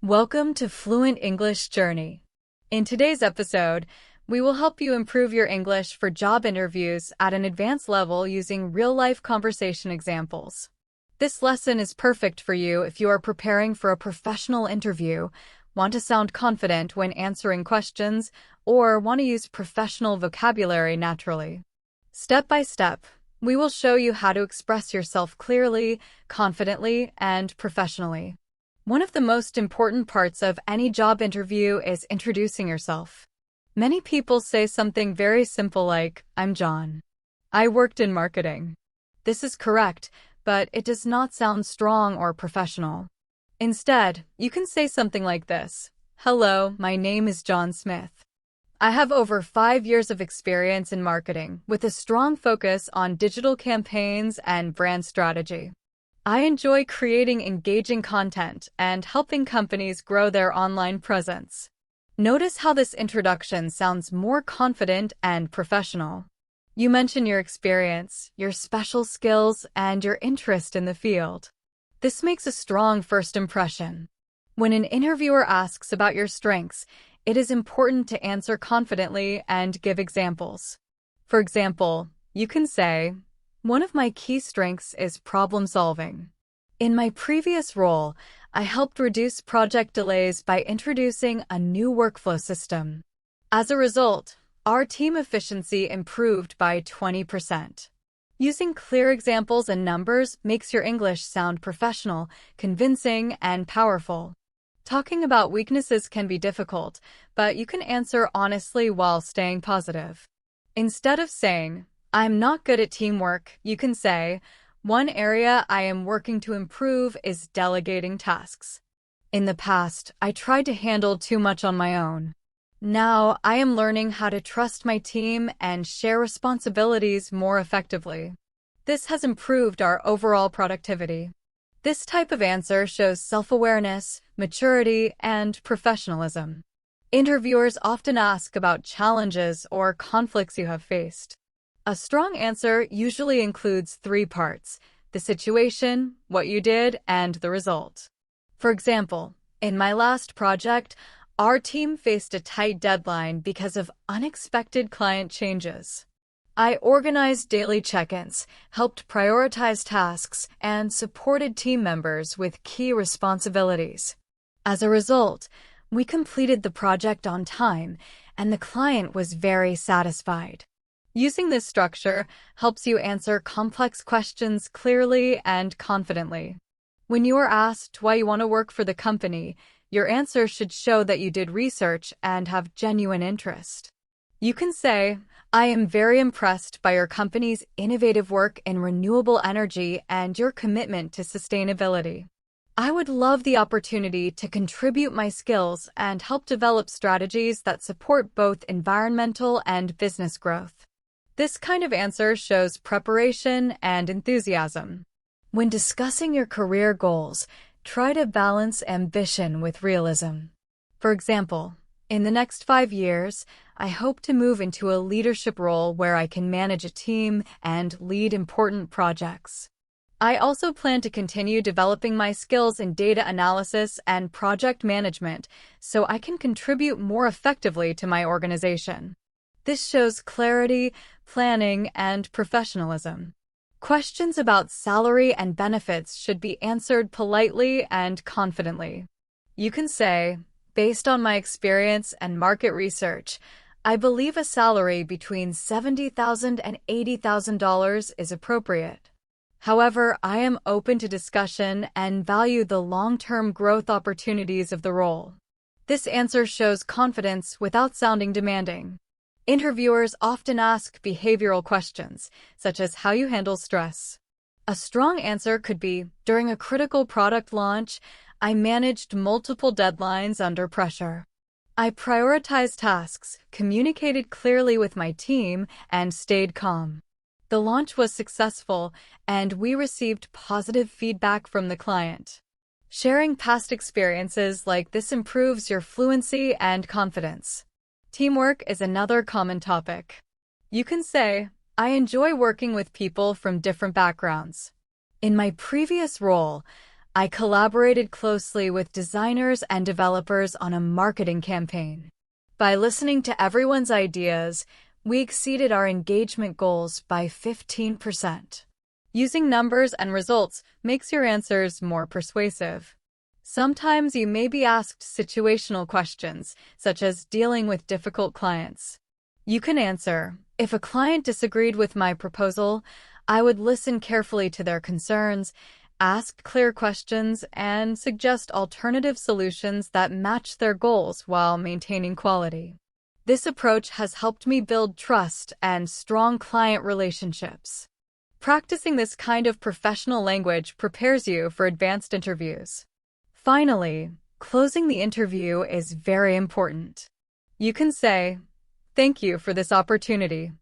Welcome to Fluent English Journey. In today's episode, we will help you improve your English for job interviews at an advanced level using real-life conversation examples. This lesson is perfect for you if you are preparing for a professional interview, want to sound confident when answering questions, or want to use professional vocabulary naturally. Step by step, we will show you how to express yourself clearly, confidently, and professionally. One of the most important parts of any job interview is introducing yourself. Many people say something very simple like, "I'm John. I worked in marketing." This is correct, but it does not sound strong or professional. Instead, you can say something like this: "Hello, my name is John Smith. I have over 5 years of experience in marketing with a strong focus on digital campaigns and brand strategy. I enjoy creating engaging content and helping companies grow their online presence." Notice how this introduction sounds more confident and professional. You mention your experience, your special skills, and your interest in the field. This makes a strong first impression. When an interviewer asks about your strengths, it is important to answer confidently and give examples. For example, you can say, "One of my key strengths is problem solving. In my previous role, I helped reduce project delays by introducing a new workflow system. As a result, our team efficiency improved by 20%. Using clear examples and numbers makes your English sound professional, convincing, and powerful. Talking about weaknesses can be difficult, but you can answer honestly while staying positive. Instead of saying, "I'm not good at teamwork," you can say, "One area I am working to improve is delegating tasks. In the past, I tried to handle too much on my own. Now, I am learning how to trust my team and share responsibilities more effectively. This has improved our overall productivity." This type of answer shows self-awareness, maturity, and professionalism. Interviewers often ask about challenges or conflicts you have faced. A strong answer usually includes 3 parts: the situation, what you did, and the result. For example, in my last project, our team faced a tight deadline because of unexpected client changes. I organized daily check-ins, helped prioritize tasks, and supported team members with key responsibilities. As a result, we completed the project on time, and the client was very satisfied. Using this structure helps you answer complex questions clearly and confidently. When you are asked why you want to work for the company, your answer should show that you did research and have genuine interest. You can say, "I am very impressed by your company's innovative work in renewable energy and your commitment to sustainability. I would love the opportunity to contribute my skills and help develop strategies that support both environmental and business growth." This kind of answer shows preparation and enthusiasm. When discussing your career goals, try to balance ambition with realism. For example, "In the next 5 years, I hope to move into a leadership role where I can manage a team and lead important projects. I also plan to continue developing my skills in data analysis and project management so I can contribute more effectively to my organization." This shows clarity, planning, and professionalism. Questions about salary and benefits should be answered politely and confidently. You can say, "Based on my experience and market research, I believe a salary between $70,000 and $80,000 is appropriate. However, I am open to discussion and value the long-term growth opportunities of the role." This answer shows confidence without sounding demanding. Interviewers often ask behavioral questions, such as how you handle stress. A strong answer could be, "During a critical product launch, I managed multiple deadlines under pressure. I prioritized tasks, communicated clearly with my team, and stayed calm. The launch was successful, and we received positive feedback from the client." Sharing past experiences like this improves your fluency and confidence. Teamwork is another common topic. You can say, "I enjoy working with people from different backgrounds. In my previous role, I collaborated closely with designers and developers on a marketing campaign. By listening to everyone's ideas, we exceeded our engagement goals by 15%. Using numbers and results makes your answers more persuasive. Sometimes you may be asked situational questions, such as dealing with difficult clients. You can answer, "If a client disagreed with my proposal, I would listen carefully to their concerns, ask clear questions, and suggest alternative solutions that match their goals while maintaining quality." This approach has helped me build trust and strong client relationships. Practicing this kind of professional language prepares you for advanced interviews. Finally, closing the interview is very important. You can say, "Thank you for this opportunity.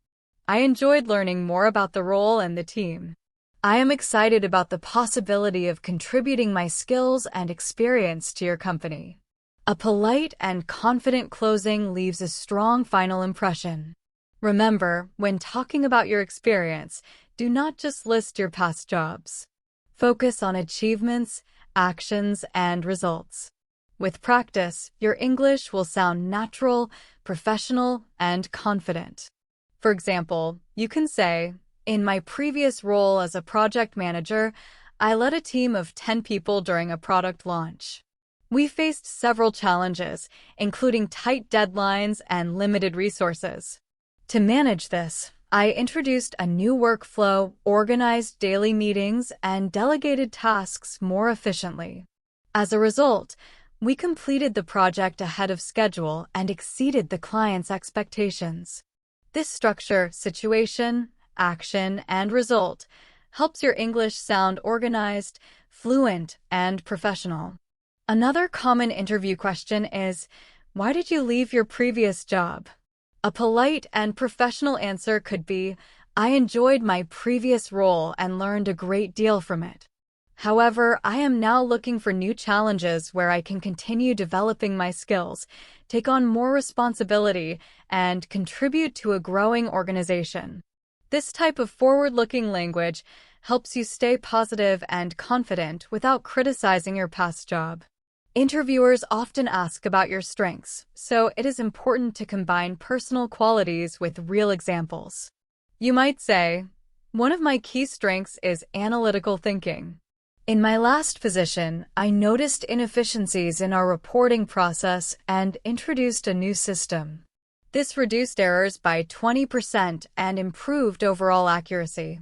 I enjoyed learning more about the role and the team. I am excited about the possibility of contributing my skills and experience to your company." A polite and confident closing leaves a strong final impression. Remember, when talking about your experience, do not just list your past jobs. Focus on achievements, actions, and results. With practice, your English will sound natural, professional, and confident. For example, you can say, "In my previous role as a project manager, I led a team of 10 people during a product launch. We faced several challenges, including tight deadlines and limited resources. To manage this, I introduced a new workflow, organized daily meetings, and delegated tasks more efficiently. As a result, we completed the project ahead of schedule and exceeded the client's expectations." This structure, situation, action, and result helps your English sound organized, fluent, and professional. Another common interview question is, "Why did you leave your previous job?" A polite and professional answer could be, "I enjoyed my previous role and learned a great deal from it. However, I am now looking for new challenges where I can continue developing my skills, take on more responsibility, and contribute to a growing organization." This type of forward-looking language helps you stay positive and confident without criticizing your past job. Interviewers often ask about your strengths, so it is important to combine personal qualities with real examples. You might say, "One of my key strengths is analytical thinking. In my last position, I noticed inefficiencies in our reporting process and introduced a new system. This reduced errors by 20% and improved overall accuracy.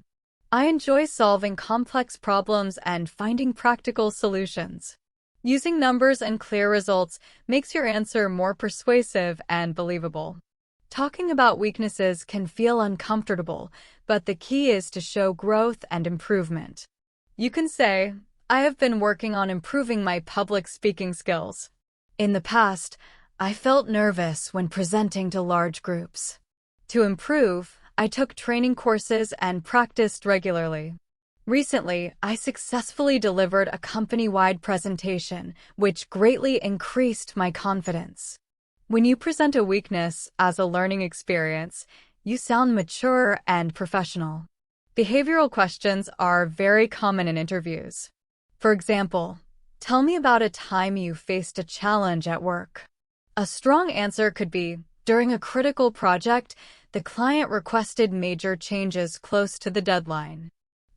I enjoy solving complex problems and finding practical solutions." Using numbers and clear results makes your answer more persuasive and believable. Talking about weaknesses can feel uncomfortable, but the key is to show growth and improvement. You can say, "I have been working on improving my public speaking skills. In the past, I felt nervous when presenting to large groups. To improve, I took training courses and practiced regularly. Recently, I successfully delivered a company-wide presentation, which greatly increased my confidence." When you present a weakness as a learning experience, you sound mature and professional. Behavioral questions are very common in interviews. For example, "Tell me about a time you faced a challenge at work." A strong answer could be, "During a critical project, the client requested major changes close to the deadline.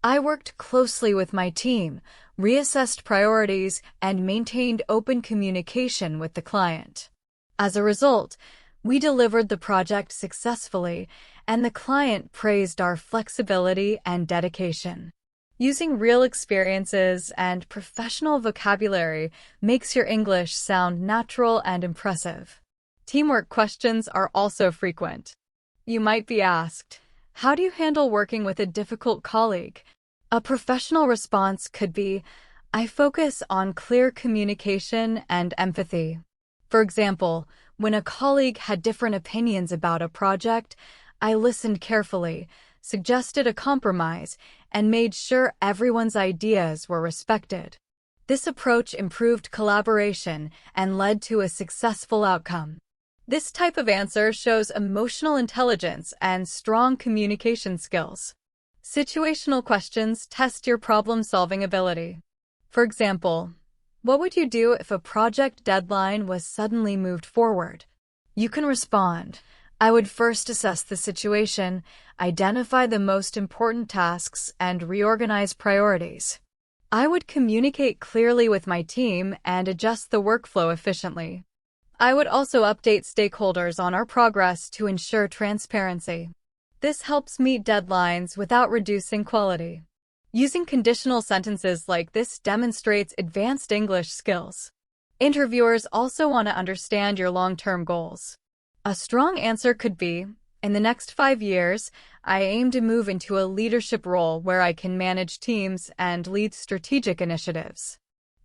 I worked closely with my team, reassessed priorities, and maintained open communication with the client. As a result, we delivered the project successfully, and the client praised our flexibility and dedication." Using real experiences and professional vocabulary makes your English sound natural and impressive. Teamwork questions are also frequent. You might be asked, "How do you handle working with a difficult colleague?" A professional response could be, "I focus on clear communication and empathy." For example, when a colleague had different opinions about a project, I listened carefully, suggested a compromise, and made sure everyone's ideas were respected. This approach improved collaboration and led to a successful outcome. This type of answer shows emotional intelligence and strong communication skills. Situational questions test your problem-solving ability. For example, what would you do if a project deadline was suddenly moved forward? You can respond, I would first assess the situation, identify the most important tasks, and reorganize priorities. I would communicate clearly with my team and adjust the workflow efficiently. I would also update stakeholders on our progress to ensure transparency. This helps meet deadlines without reducing quality. Using conditional sentences like this demonstrates advanced English skills. Interviewers also want to understand your long-term goals. A strong answer could be, in the next 5 years, I aim to move into a leadership role where I can manage teams and lead strategic initiatives.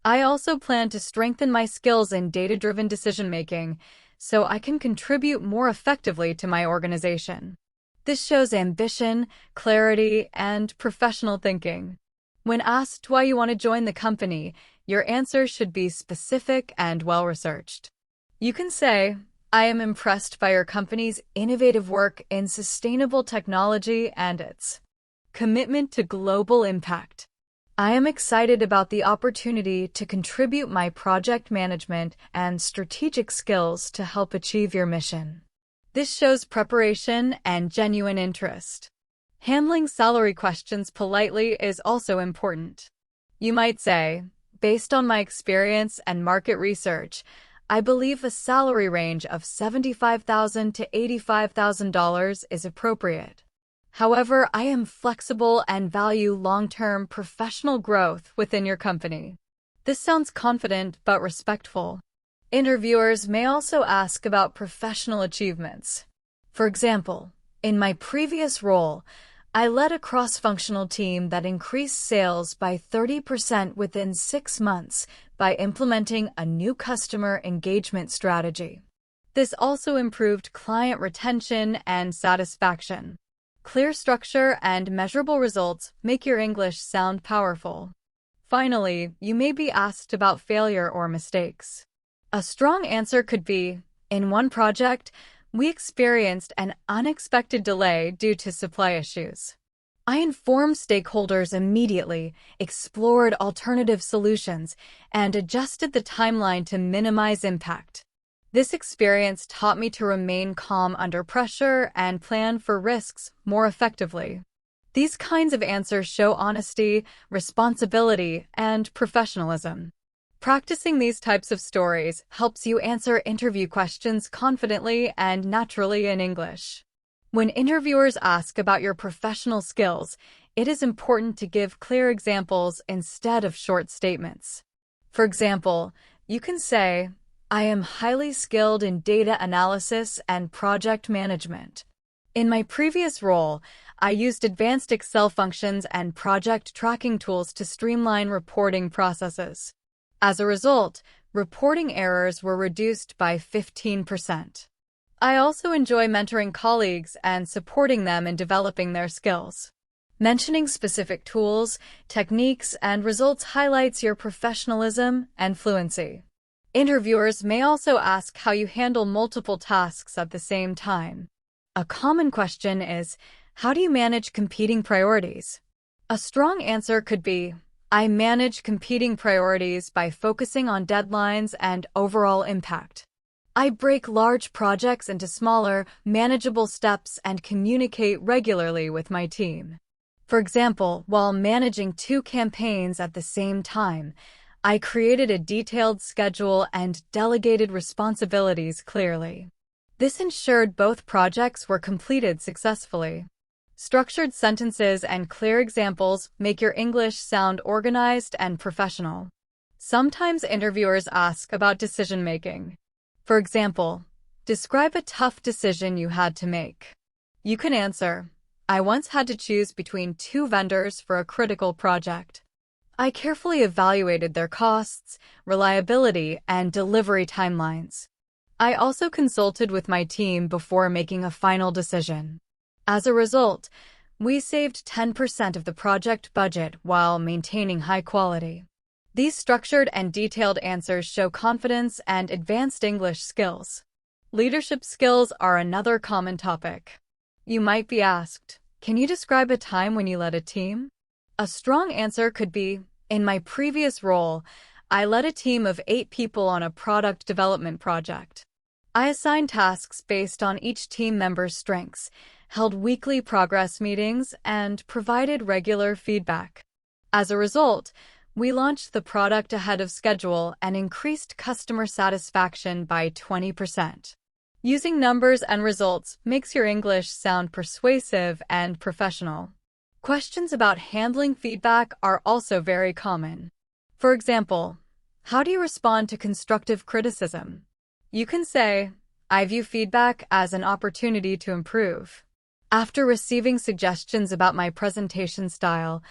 I also plan to strengthen my skills in data-driven decision-making so I can contribute more effectively to my organization. This shows ambition, clarity, and professional thinking. When asked why you want to join the company, your answer should be specific and well-researched. You can say, I am impressed by your company's innovative work in sustainable technology and its commitment to global impact. I am excited about the opportunity to contribute my project management and strategic skills to help achieve your mission. This shows preparation and genuine interest. Handling salary questions politely is also important. You might say, based on my experience and market research, I believe a salary range of $75,000 to $85,000 is appropriate. However, I am flexible and value long-term professional growth within your company. This sounds confident but respectful. Interviewers may also ask about professional achievements. For example, in my previous role, I led a cross-functional team that increased sales by 30% within 6 months by implementing a new customer engagement strategy. This also improved client retention and satisfaction. Clear structure and measurable results make your English sound powerful. Finally, you may be asked about failure or mistakes. A strong answer could be, in one project, we experienced an unexpected delay due to supply issues. I informed stakeholders immediately, explored alternative solutions, and adjusted the timeline to minimize impact. This experience taught me to remain calm under pressure and plan for risks more effectively. These kinds of answers show honesty, responsibility, and professionalism. Practicing these types of stories helps you answer interview questions confidently and naturally in English. When interviewers ask about your professional skills, it is important to give clear examples instead of short statements. For example, you can say, I am highly skilled in data analysis and project management. In my previous role, I used advanced Excel functions and project tracking tools to streamline reporting processes. As a result, reporting errors were reduced by 15%. I also enjoy mentoring colleagues and supporting them in developing their skills. Mentioning specific tools, techniques, and results highlights your professionalism and fluency. Interviewers may also ask how you handle multiple tasks at the same time. A common question is, how do you manage competing priorities? A strong answer could be, I manage competing priorities by focusing on deadlines and overall impact. I break large projects into smaller, manageable steps and communicate regularly with my team. For example, while managing 2 campaigns at the same time, I created a detailed schedule and delegated responsibilities clearly. This ensured both projects were completed successfully. Structured sentences and clear examples make your English sound organized and professional. Sometimes interviewers ask about decision-making. For example, describe a tough decision you had to make. You can answer, I once had to choose between 2 vendors for a critical project. I carefully evaluated their costs, reliability, and delivery timelines. I also consulted with my team before making a final decision. As a result, we saved 10% of the project budget while maintaining high quality. These structured and detailed answers show confidence and advanced English skills. Leadership skills are another common topic. You might be asked, can you describe a time when you led a team? A strong answer could be, In my previous role, I led a team of 8 people on a product development project. I assigned tasks based on each team member's strengths, held weekly progress meetings, and provided regular feedback. As a result, we launched the product ahead of schedule and increased customer satisfaction by 20%. Using numbers and results makes your English sound persuasive and professional. Questions about handling feedback are also very common. For example, how do you respond to constructive criticism? You can say, I view feedback as an opportunity to improve. After receiving suggestions about my presentation style,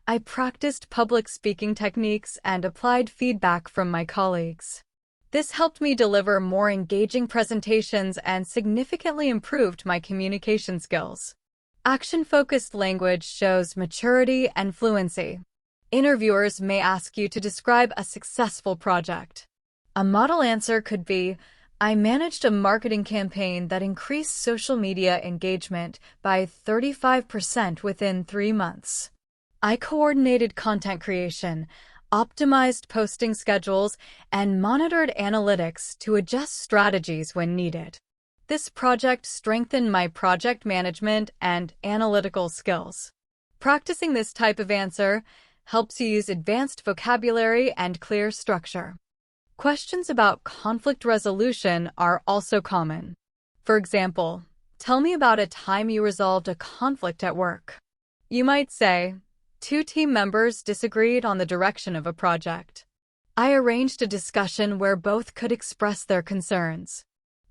I practiced public speaking techniques and applied feedback from my colleagues. This helped me deliver more engaging presentations and significantly improved my communication skills. Action-focused language shows maturity and fluency. Interviewers may ask you to describe a successful project. A model answer could be, I managed a marketing campaign that increased social media engagement by 35% within 3 months. I coordinated content creation, optimized posting schedules, and monitored analytics to adjust strategies when needed. This project strengthened my project management and analytical skills. Practicing this type of answer helps you use advanced vocabulary and clear structure. Questions about conflict resolution are also common. For example, tell me about a time you resolved a conflict at work. You might say, 2 team members disagreed on the direction of a project. I arranged a discussion where both could express their concerns.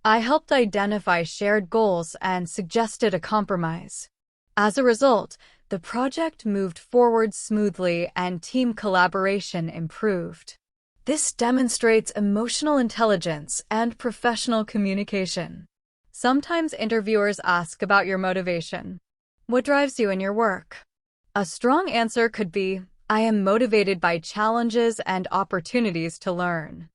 I helped identify shared goals and suggested a compromise. As a result, the project moved forward smoothly and team collaboration improved. This demonstrates emotional intelligence and professional communication. Sometimes interviewers ask about your motivation. What drives you in your work? A strong answer could be, I am motivated by challenges and opportunities to learn.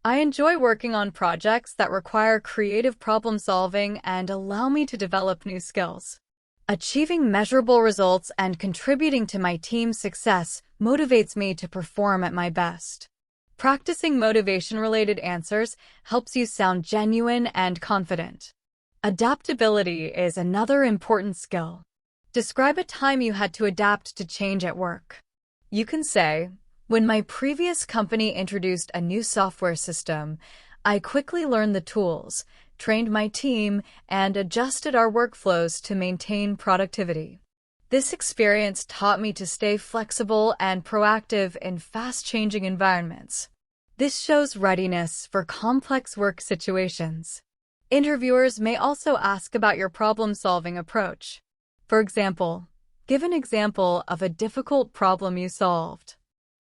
I enjoy working on projects that require creative problem solving and allow me to develop new skills. Achieving measurable results and contributing to my team's success motivates me to perform at my best. Practicing motivation-related answers helps you sound genuine and confident. Adaptability is another important skill. Describe a time you had to adapt to change at work. You can say, when my previous company introduced a new software system, I quickly learned the tools, trained my team, and adjusted our workflows to maintain productivity. This experience taught me to stay flexible and proactive in fast-changing environments. This shows readiness for complex work situations. Interviewers may also ask about your problem-solving approach. For example, give an example of a difficult problem you solved.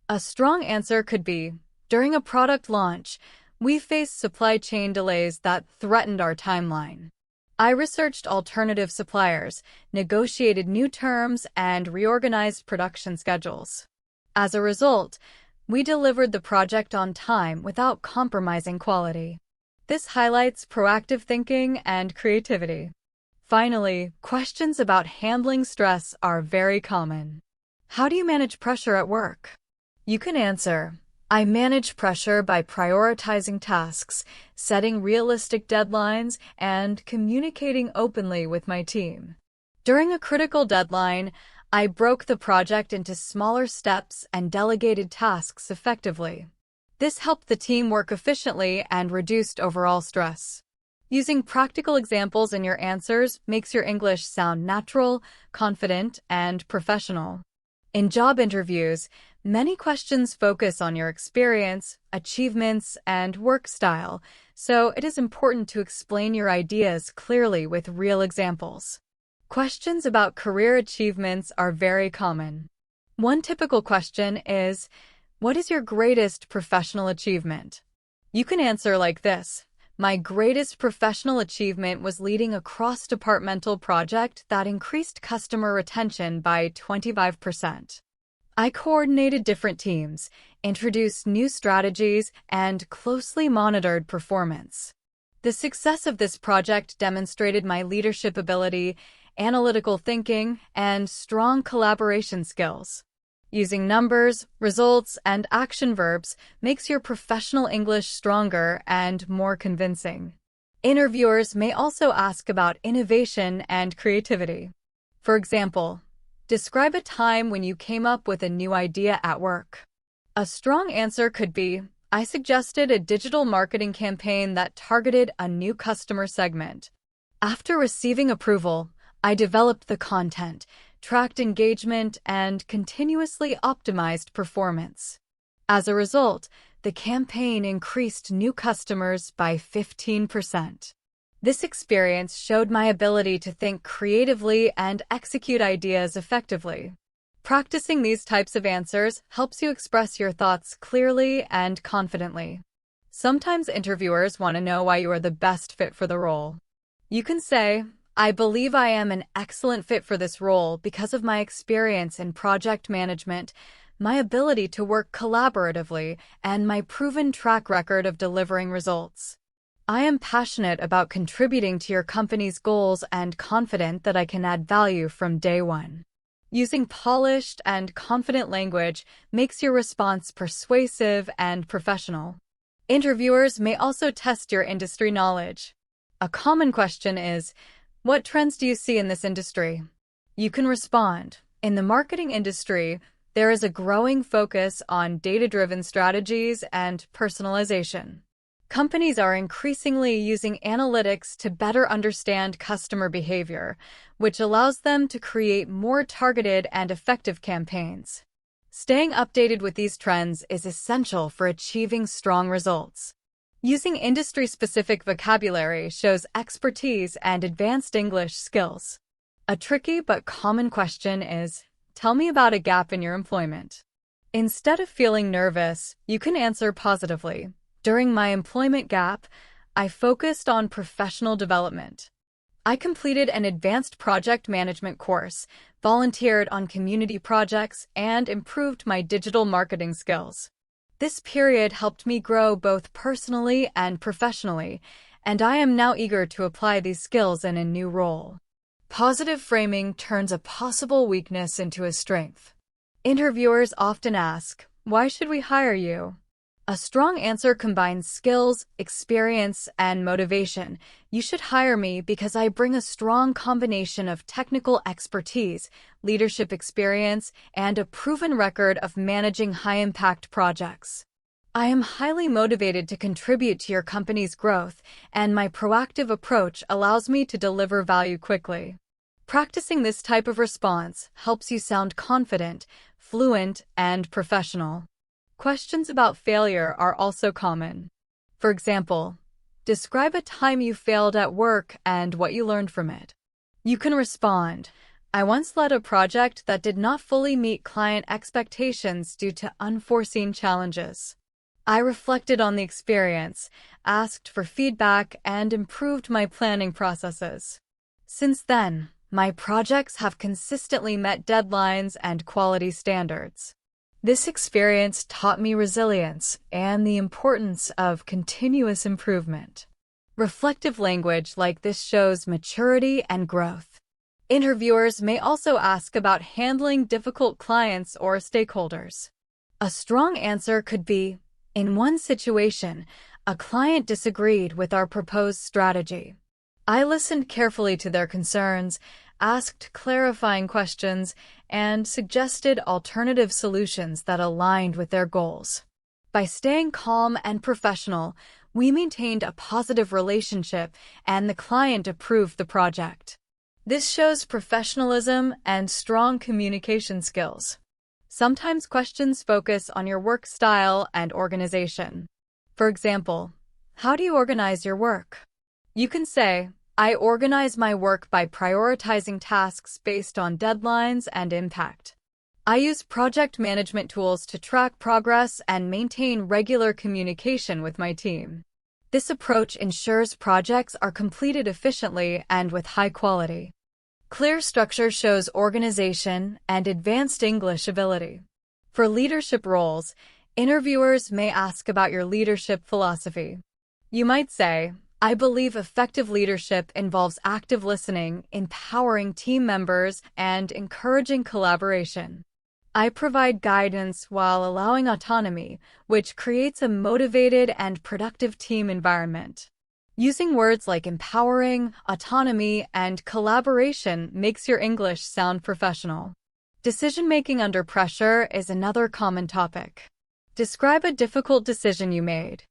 A strong answer could be, during a product launch, we faced supply chain delays that threatened our timeline. I researched alternative suppliers, negotiated new terms, and reorganized production schedules. As a result, we delivered the project on time without compromising quality. This highlights proactive thinking and creativity. Finally, questions about handling stress are very common. How do you manage pressure at work? You can answer, I manage pressure by prioritizing tasks, setting realistic deadlines, and communicating openly with my team. During a critical deadline, I broke the project into smaller steps and delegated tasks effectively. This helped the team work efficiently and reduced overall stress. Using practical examples in your answers makes your English sound natural, confident, and professional. In job interviews, many questions focus on your experience, achievements, and work style, so it is important to explain your ideas clearly with real examples. Questions about career achievements are very common. One typical question is, what is your greatest professional achievement? You can answer like this. My greatest professional achievement was leading a cross-departmental project that increased customer retention by 25%. I coordinated different teams, introduced new strategies, and closely monitored performance. The success of this project demonstrated my leadership ability, analytical thinking, and strong collaboration skills. Using numbers, results, and action verbs makes your professional English stronger and more convincing. Interviewers may also ask about innovation and creativity. For example, describe a time when you came up with a new idea at work. A strong answer could be, I suggested a digital marketing campaign that targeted a new customer segment. After receiving approval, I developed the content, tracked engagement, and continuously optimized performance. As a result, the campaign increased new customers by 15%. This experience showed my ability to think creatively and execute ideas effectively. Practicing these types of answers helps you express your thoughts clearly and confidently. Sometimes interviewers want to know why you are the best fit for the role. You can say, I believe I am an excellent fit for this role because of my experience in project management, my ability to work collaboratively, and my proven track record of delivering results. I am passionate about contributing to your company's goals and confident that I can add value from day one. Using polished and confident language makes your response persuasive and professional. Interviewers may also test your industry knowledge. A common question is, what trends do you see in this industry? You can respond, in the marketing industry, there is a growing focus on data-driven strategies and personalization. Companies are increasingly using analytics to better understand customer behavior, which allows them to create more targeted and effective campaigns. Staying updated with these trends is essential for achieving strong results. Using industry-specific vocabulary shows expertise and advanced English skills. A tricky but common question is, tell me about a gap in your employment. Instead of feeling nervous, you can answer positively. During my employment gap, I focused on professional development. I completed an advanced project management course, volunteered on community projects, and improved my digital marketing skills. This period helped me grow both personally and professionally, and I am now eager to apply these skills in a new role. Positive framing turns a possible weakness into a strength. Interviewers often ask, why should we hire you? A strong answer combines skills, experience, and motivation. You should hire me because I bring a strong combination of technical expertise, leadership experience, and a proven record of managing high-impact projects. I am highly motivated to contribute to your company's growth, and my proactive approach allows me to deliver value quickly. Practicing this type of response helps you sound confident, fluent, and professional. Questions about failure are also common. For example, describe a time you failed at work and what you learned from it. You can respond, I once led a project that did not fully meet client expectations due to unforeseen challenges. I reflected on the experience, asked for feedback, and improved my planning processes. Since then, my projects have consistently met deadlines and quality standards. This experience taught me resilience and the importance of continuous improvement. Reflective language like this shows maturity and growth. Interviewers may also ask about handling difficult clients or stakeholders. A strong answer could be, in one situation, a client disagreed with our proposed strategy. I listened carefully to their concerns, asked clarifying questions, and suggested alternative solutions that aligned with their goals. By staying calm and professional, we maintained a positive relationship and the client approved the project. This shows professionalism and strong communication skills. Sometimes questions focus on your work style and organization. For example, how do you organize your work? You can say, I organize my work by prioritizing tasks based on deadlines and impact. I use project management tools to track progress and maintain regular communication with my team. This approach ensures projects are completed efficiently and with high quality. Clear structure shows organization and advanced English ability. For leadership roles, interviewers may ask about your leadership philosophy. You might say, I believe effective leadership involves active listening, empowering team members, and encouraging collaboration. I provide guidance while allowing autonomy, which creates a motivated and productive team environment. Using words like empowering, autonomy, and collaboration makes your English sound professional. Decision-making under pressure is another common topic. Describe a difficult decision you made.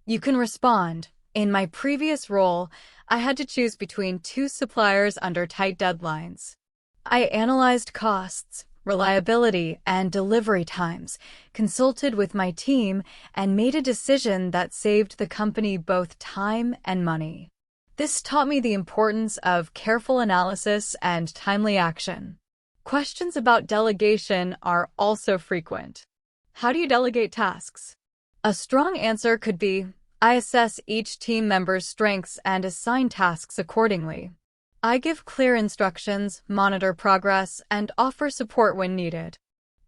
You can respond, "In my previous role, I had to choose between two suppliers under tight deadlines. I analyzed costs, reliability, and delivery times, consulted with my team, and made a decision that saved the company both time and money. This taught me the importance of careful analysis and timely action." Questions about delegation are also frequent. How do you delegate tasks? A strong answer could be, "I assess each team member's strengths and assign tasks accordingly. I give clear instructions, monitor progress, and offer support when needed."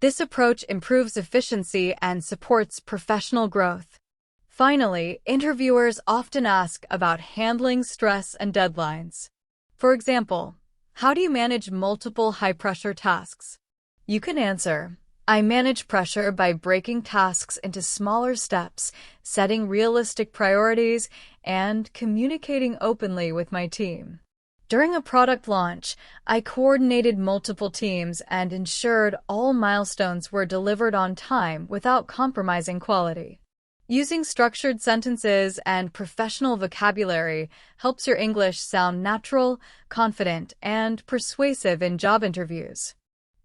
This approach improves efficiency and supports professional growth. Finally, interviewers often ask about handling stress and deadlines. For example, how do you manage multiple high-pressure tasks? You can answer, "I manage pressure by breaking tasks into smaller steps, setting realistic priorities, and communicating openly with my team. During a product launch, I coordinated multiple teams and ensured all milestones were delivered on time without compromising quality." Using structured sentences and professional vocabulary helps your English sound natural, confident, and persuasive in job interviews.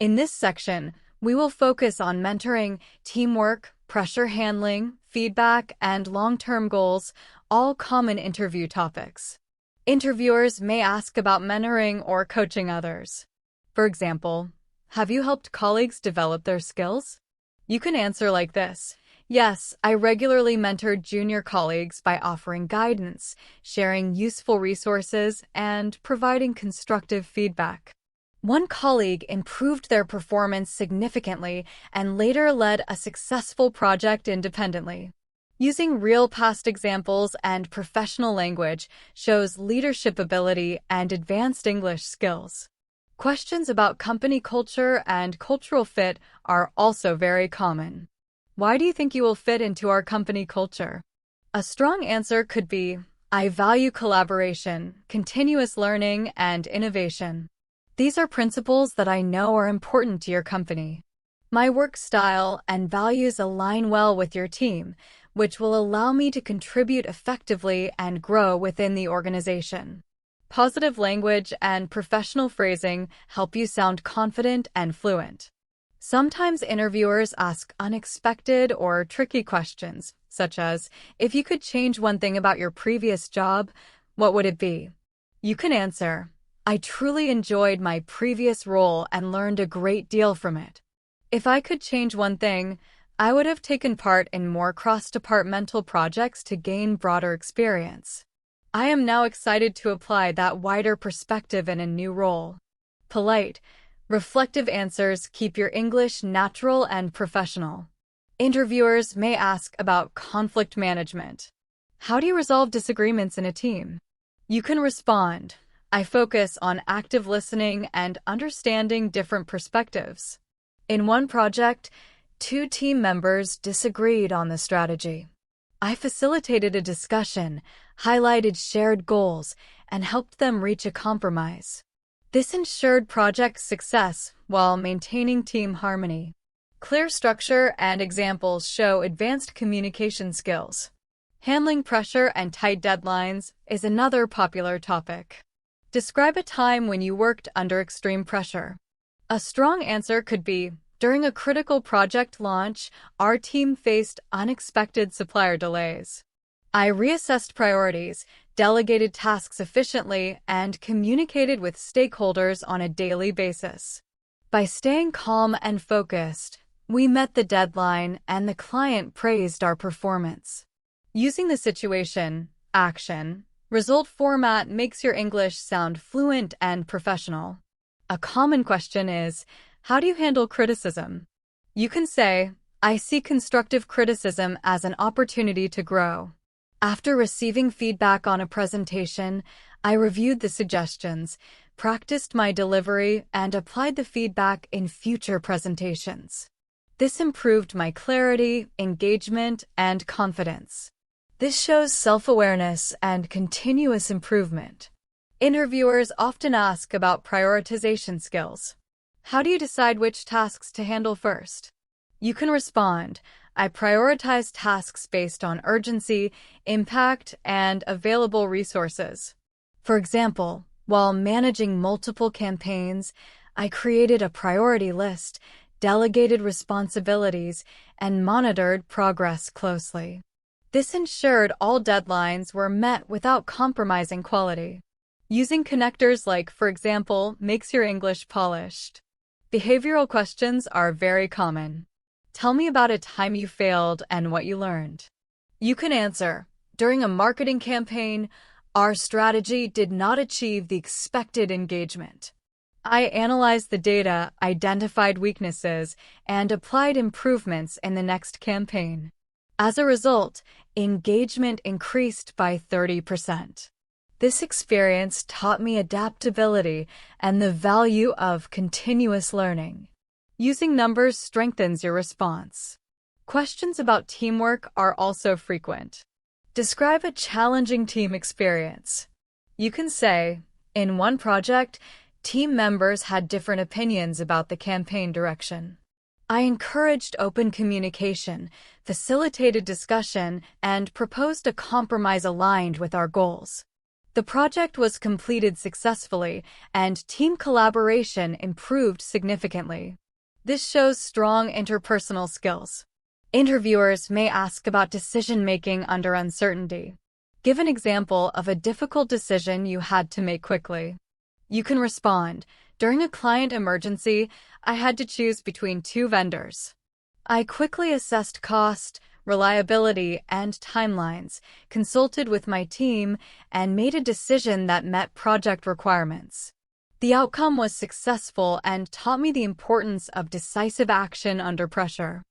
In this section, we will focus on mentoring, teamwork, pressure handling, feedback, and long-term goals, all common interview topics. Interviewers may ask about mentoring or coaching others. For example, have you helped colleagues develop their skills? You can answer like this: "Yes, I regularly mentor junior colleagues by offering guidance, sharing useful resources, and providing constructive feedback. One colleague improved their performance significantly and later led a successful project independently." Using real past examples and professional language shows leadership ability and advanced English skills. Questions about company culture and cultural fit are also very common. Why do you think you will fit into our company culture? A strong answer could be, "I value collaboration, continuous learning, and innovation. These are principles that I know are important to your company. My work style and values align well with your team, which will allow me to contribute effectively and grow within the organization." Positive language and professional phrasing help you sound confident and fluent. Sometimes interviewers ask unexpected or tricky questions, such as, "If you could change one thing about your previous job, what would it be?" You can answer, "I truly enjoyed my previous role and learned a great deal from it. If I could change one thing, I would have taken part in more cross-departmental projects to gain broader experience. I am now excited to apply that wider perspective in a new role." Polite, reflective answers keep your English natural and professional. Interviewers may ask about conflict management. How do you resolve disagreements in a team? You can respond, "I focus on active listening and understanding different perspectives. In one project, two team members disagreed on the strategy. I facilitated a discussion, highlighted shared goals, and helped them reach a compromise. This ensured project success while maintaining team harmony." Clear structure and examples show advanced communication skills. Handling pressure and tight deadlines is another popular topic. Describe a time when you worked under extreme pressure. A strong answer could be, "During a critical project launch, our team faced unexpected supplier delays. I reassessed priorities, delegated tasks efficiently, and communicated with stakeholders on a daily basis. By staying calm and focused, we met the deadline and the client praised our performance." Using the situation, action, result format makes your English sound fluent and professional. A common question is, how do you handle criticism? You can say, "I see constructive criticism as an opportunity to grow. After receiving feedback on a presentation, I reviewed the suggestions, practiced my delivery, and applied the feedback in future presentations. This improved my clarity, engagement, and confidence. This shows self-awareness and continuous improvement. Interviewers often ask about prioritization skills. How do you decide which tasks to handle first? You can respond, I prioritize tasks based on urgency, impact, and available resources. For example, while managing multiple campaigns, I created a priority list, delegated responsibilities, and monitored progress closely. This ensured all deadlines were met without compromising quality. Using connectors like, for example, makes your English polished. Behavioral questions are very common. Tell me about a time you failed and what you learned. You can answer, during a marketing campaign, our strategy did not achieve the expected engagement. I analyzed the data, identified weaknesses, and applied improvements in the next campaign. As a result, engagement increased by 30%. This experience taught me adaptability and the value of continuous learning. Using numbers strengthens your response. Questions about teamwork are also frequent. Describe a challenging team experience. You can say, in one project, team members had different opinions about the campaign direction. I encouraged open communication, facilitated discussion, and proposed a compromise aligned with our goals. The project was completed successfully, and team collaboration improved significantly. This shows strong interpersonal skills. Interviewers may ask about decision-making under uncertainty. Give an example of a difficult decision you had to make quickly. You can respond, during a client emergency, I had to choose between two vendors. I quickly assessed cost, reliability, and timelines, consulted with my team, and made a decision that met project requirements. The outcome was successful and taught me the importance of decisive action under pressure.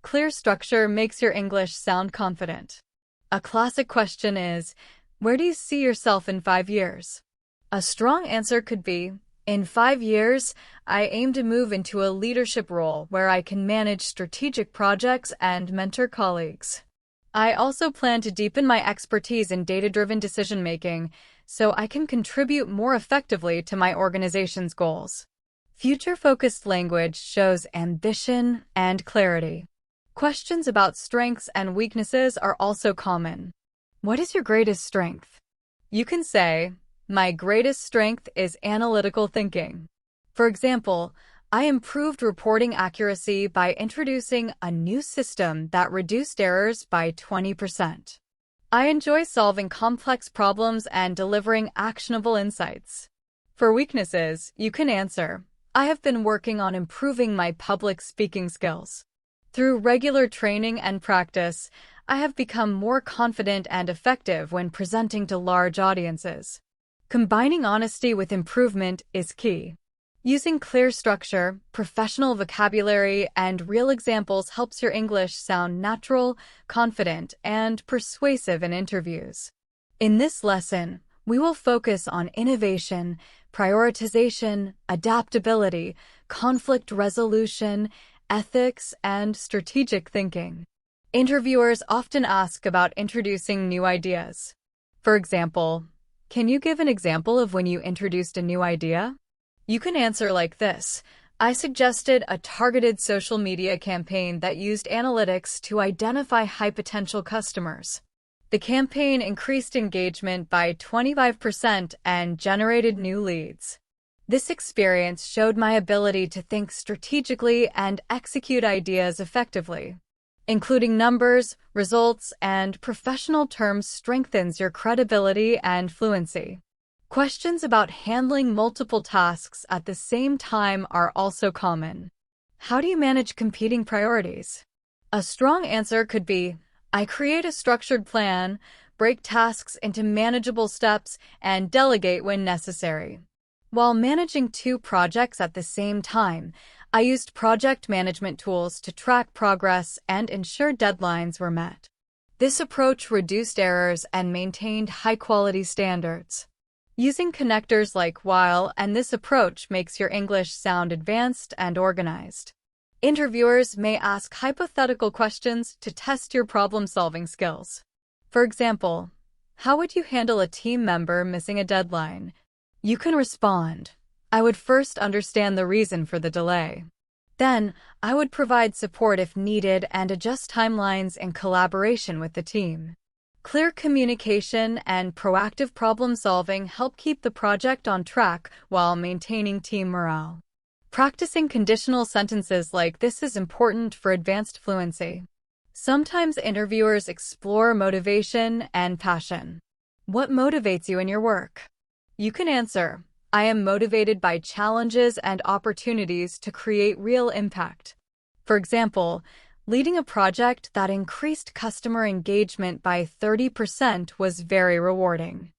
Clear structure makes your English sound confident. A classic question is, where do you see yourself in 5 years? A strong answer could be, in 5 years, I aim to move into a leadership role where I can manage strategic projects and mentor colleagues. I also plan to deepen my expertise in data-driven decision-making so I can contribute more effectively to my organization's goals. Future-focused language shows ambition and clarity. Questions about strengths and weaknesses are also common. What is your greatest strength? You can say, my greatest strength is analytical thinking. For example, I improved reporting accuracy by introducing a new system that reduced errors by 20%. I enjoy solving complex problems and delivering actionable insights. For weaknesses, you can answer, I have been working on improving my public speaking skills. Through regular training and practice, I have become more confident and effective when presenting to large audiences. Combining honesty with improvement is key. Using clear structure, professional vocabulary, and real examples helps your English sound natural, confident, and persuasive in interviews. In this lesson, we will focus on innovation, prioritization, adaptability, conflict resolution, ethics, and strategic thinking. Interviewers often ask about introducing new ideas. For example, can you give an example of when you introduced a new idea? You can answer like this. I suggested a targeted social media campaign that used analytics to identify high-potential customers. The campaign increased engagement by 25% and generated new leads. This experience showed my ability to think strategically and execute ideas effectively. Including numbers, results, and professional terms strengthens your credibility and fluency. Questions about handling multiple tasks at the same time are also common. How do you manage competing priorities? A strong answer could be, I create a structured plan, break tasks into manageable steps, and delegate when necessary. While managing 2 projects at the same time, I used project management tools to track progress and ensure deadlines were met. This approach reduced errors and maintained high-quality standards. Using connectors like while and this approach makes your English sound advanced and organized. Interviewers may ask hypothetical questions to test your problem-solving skills. For example, how would you handle a team member missing a deadline? You can respond, I would first understand the reason for the delay. Then, I would provide support if needed and adjust timelines in collaboration with the team. Clear communication and proactive problem-solving help keep the project on track while maintaining team morale. Practicing conditional sentences like this is important for advanced fluency. Sometimes interviewers explore motivation and passion. What motivates you in your work? You can answer, I am motivated by challenges and opportunities to create real impact. For example, leading a project that increased customer engagement by 30% was very rewarding.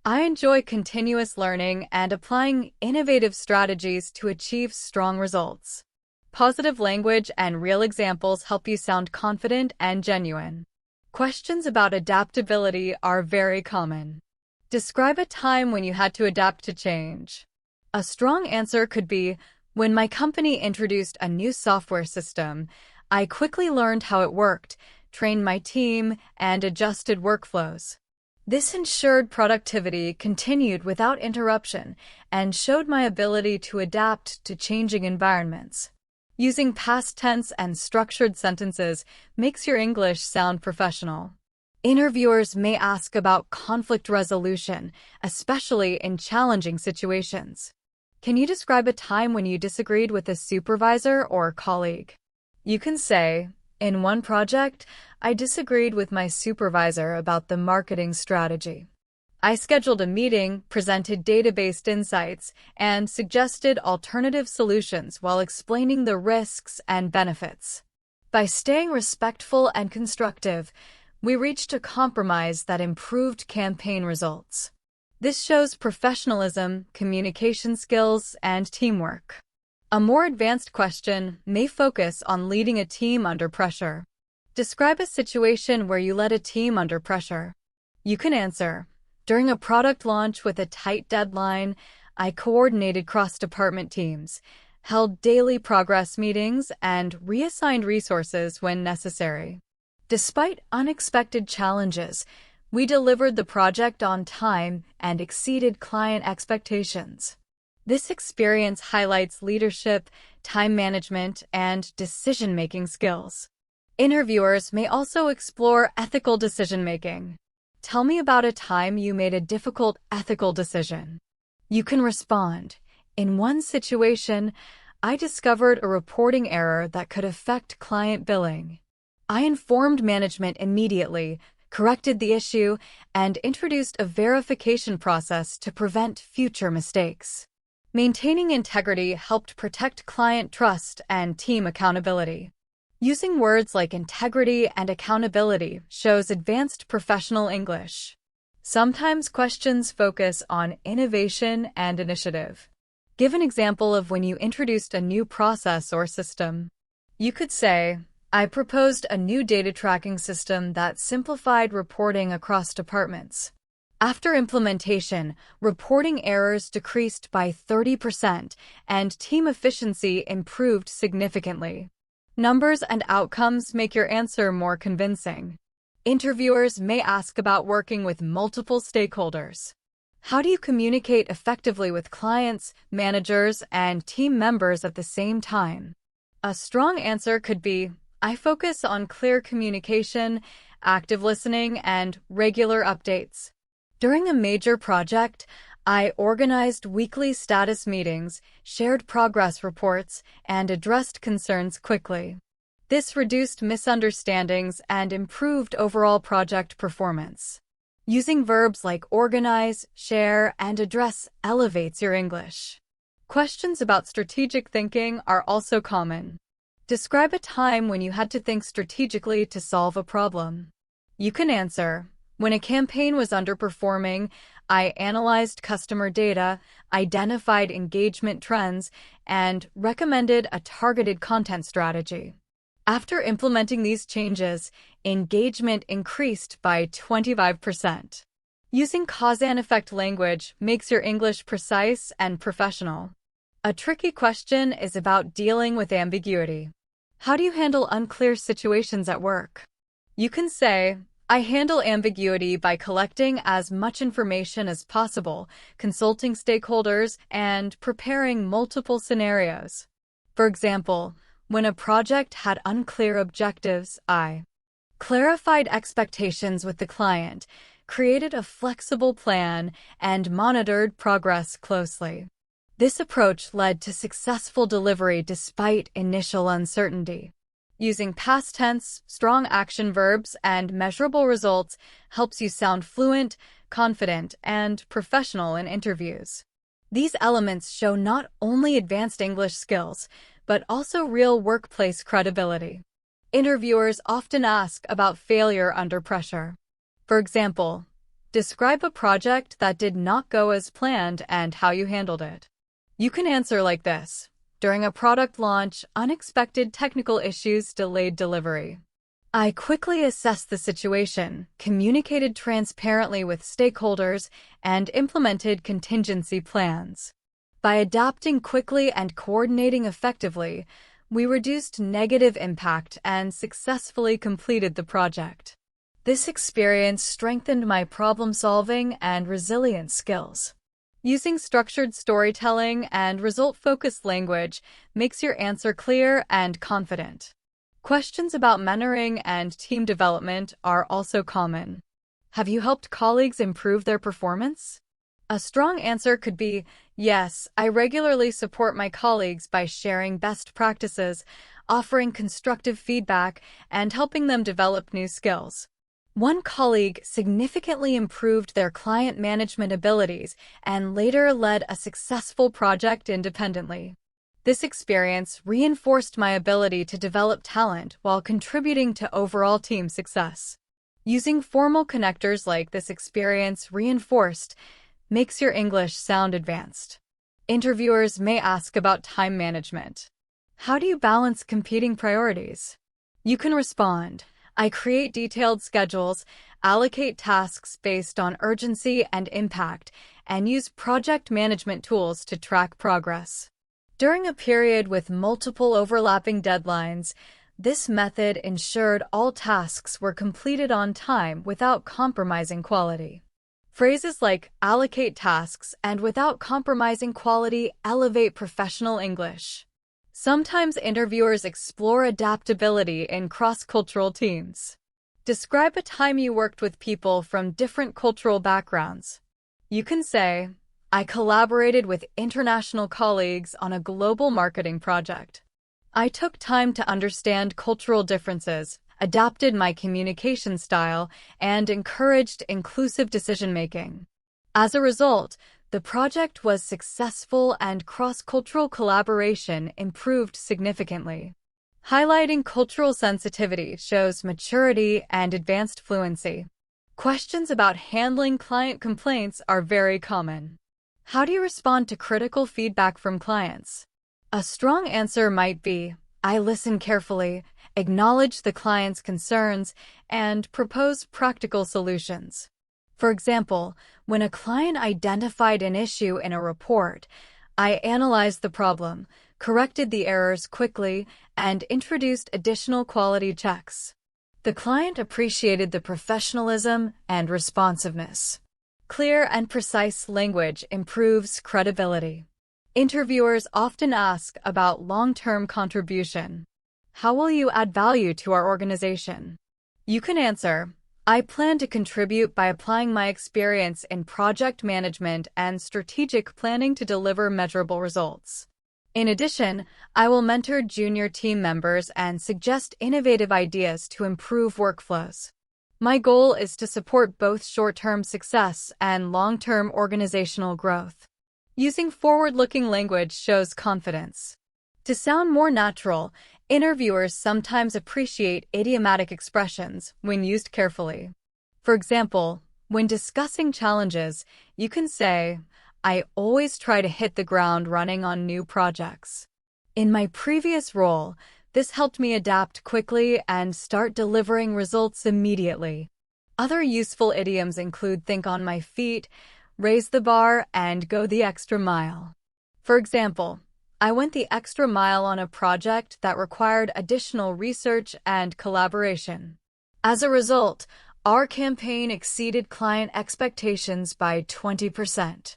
I enjoy continuous learning and applying innovative strategies to achieve strong results. Positive language and real examples help you sound confident and genuine. Questions about adaptability are very common. Describe a time when you had to adapt to change. A strong answer could be, when my company introduced a new software system, I quickly learned how it worked, trained my team, and adjusted workflows. This ensured productivity continued without interruption and showed my ability to adapt to changing environments. Using past tense and structured sentences makes your English sound professional. Interviewers may ask about conflict resolution, especially in challenging situations. Can you describe a time when you disagreed with a supervisor or colleague? You can say, in one project, I disagreed with my supervisor about the marketing strategy. I scheduled a meeting, presented data-based insights, and suggested alternative solutions while explaining the risks and benefits. By staying respectful and constructive, we reached a compromise that improved campaign results. This shows professionalism, communication skills, and teamwork. A more advanced question may focus on leading a team under pressure. Describe a situation where you led a team under pressure. You can answer, during a product launch with a tight deadline, I coordinated cross-department teams, held daily progress meetings, and reassigned resources when necessary. Despite unexpected challenges, we delivered the project on time and exceeded client expectations. This experience highlights leadership, time management, and decision-making skills. Interviewers may also explore ethical decision-making. Tell me about a time you made a difficult ethical decision. You can respond, in one situation, I discovered a reporting error that could affect client billing. I informed management immediately, corrected the issue, and introduced a verification process to prevent future mistakes. Maintaining integrity helped protect client trust and team accountability. Using words like integrity and accountability shows advanced professional English. Sometimes questions focus on innovation and initiative. Give an example of when you introduced a new process or system. You could say, I proposed a new data tracking system that simplified reporting across departments. After implementation, reporting errors decreased by 30% and team efficiency improved significantly. Numbers and outcomes make your answer more convincing. Interviewers may ask about working with multiple stakeholders. How do you communicate effectively with clients, managers, and team members at the same time? A strong answer could be, I focus on clear communication, active listening, and regular updates. During a major project, I organized weekly status meetings, shared progress reports, and addressed concerns quickly. This reduced misunderstandings and improved overall project performance. Using verbs like organize, share, and address elevates your English. Questions about strategic thinking are also common. Describe a time when you had to think strategically to solve a problem. You can answer, when a campaign was underperforming, I analyzed customer data, identified engagement trends, and recommended a targeted content strategy. After implementing these changes, engagement increased by 25%. Using cause and effect language makes your English precise and professional. A tricky question is about dealing with ambiguity. How do you handle unclear situations at work? You can say, I handle ambiguity by collecting as much information as possible, consulting stakeholders, and preparing multiple scenarios. For example, when a project had unclear objectives, I clarified expectations with the client, created a flexible plan, and monitored progress closely. This approach led to successful delivery despite initial uncertainty. Using past tense, strong action verbs, and measurable results helps you sound fluent, confident, and professional in interviews. These elements show not only advanced English skills, but also real workplace credibility. Interviewers often ask about failure under pressure. For example, describe a project that did not go as planned and how you handled it. You can answer like this. During a product launch, unexpected technical issues delayed delivery. I quickly assessed the situation, communicated transparently with stakeholders, and implemented contingency plans. By adapting quickly and coordinating effectively, we reduced negative impact and successfully completed the project. This experience strengthened my problem-solving and resilience skills. Using structured storytelling and result-focused language makes your answer clear and confident. Questions about mentoring and team development are also common. Have you helped colleagues improve their performance? A strong answer could be, yes, I regularly support my colleagues by sharing best practices, offering constructive feedback, and helping them develop new skills. One colleague significantly improved their client management abilities and later led a successful project independently. This experience reinforced my ability to develop talent while contributing to overall team success. Using formal connectors like this experience reinforced makes your English sound advanced. Interviewers may ask about time management. How do you balance competing priorities? You can respond, I create detailed schedules, allocate tasks based on urgency and impact, and use project management tools to track progress. During a period with multiple overlapping deadlines, this method ensured all tasks were completed on time without compromising quality. Phrases like allocate tasks and without compromising quality elevate professional English. Sometimes interviewers explore adaptability in cross-cultural teams. Describe a time you worked with people from different cultural backgrounds. You can say, I collaborated with international colleagues on a global marketing project. I took time to understand cultural differences, adapted my communication style, and encouraged inclusive decision-making. As a result, the project was successful and cross-cultural collaboration improved significantly. Highlighting cultural sensitivity shows maturity and advanced fluency. Questions about handling client complaints are very common. How do you respond to critical feedback from clients? A strong answer might be, I listen carefully, acknowledge the client's concerns, and propose practical solutions. For example, when a client identified an issue in a report, I analyzed the problem, corrected the errors quickly, and introduced additional quality checks. The client appreciated the professionalism and responsiveness. Clear and precise language improves credibility. Interviewers often ask about long-term contribution. How will you add value to our organization? You can answer, I plan to contribute by applying my experience in project management and strategic planning to deliver measurable results. In addition, I will mentor junior team members and suggest innovative ideas to improve workflows. My goal is to support both short-term success and long-term organizational growth. Using forward-looking language shows confidence. To sound more natural, interviewers sometimes appreciate idiomatic expressions when used carefully. For example, when discussing challenges, you can say, I always try to hit the ground running on new projects. In my previous role, this helped me adapt quickly and start delivering results immediately. Other useful idioms include think on my feet, raise the bar, and go the extra mile. For example, I went the extra mile on a project that required additional research and collaboration. As a result, our campaign exceeded client expectations by 20%.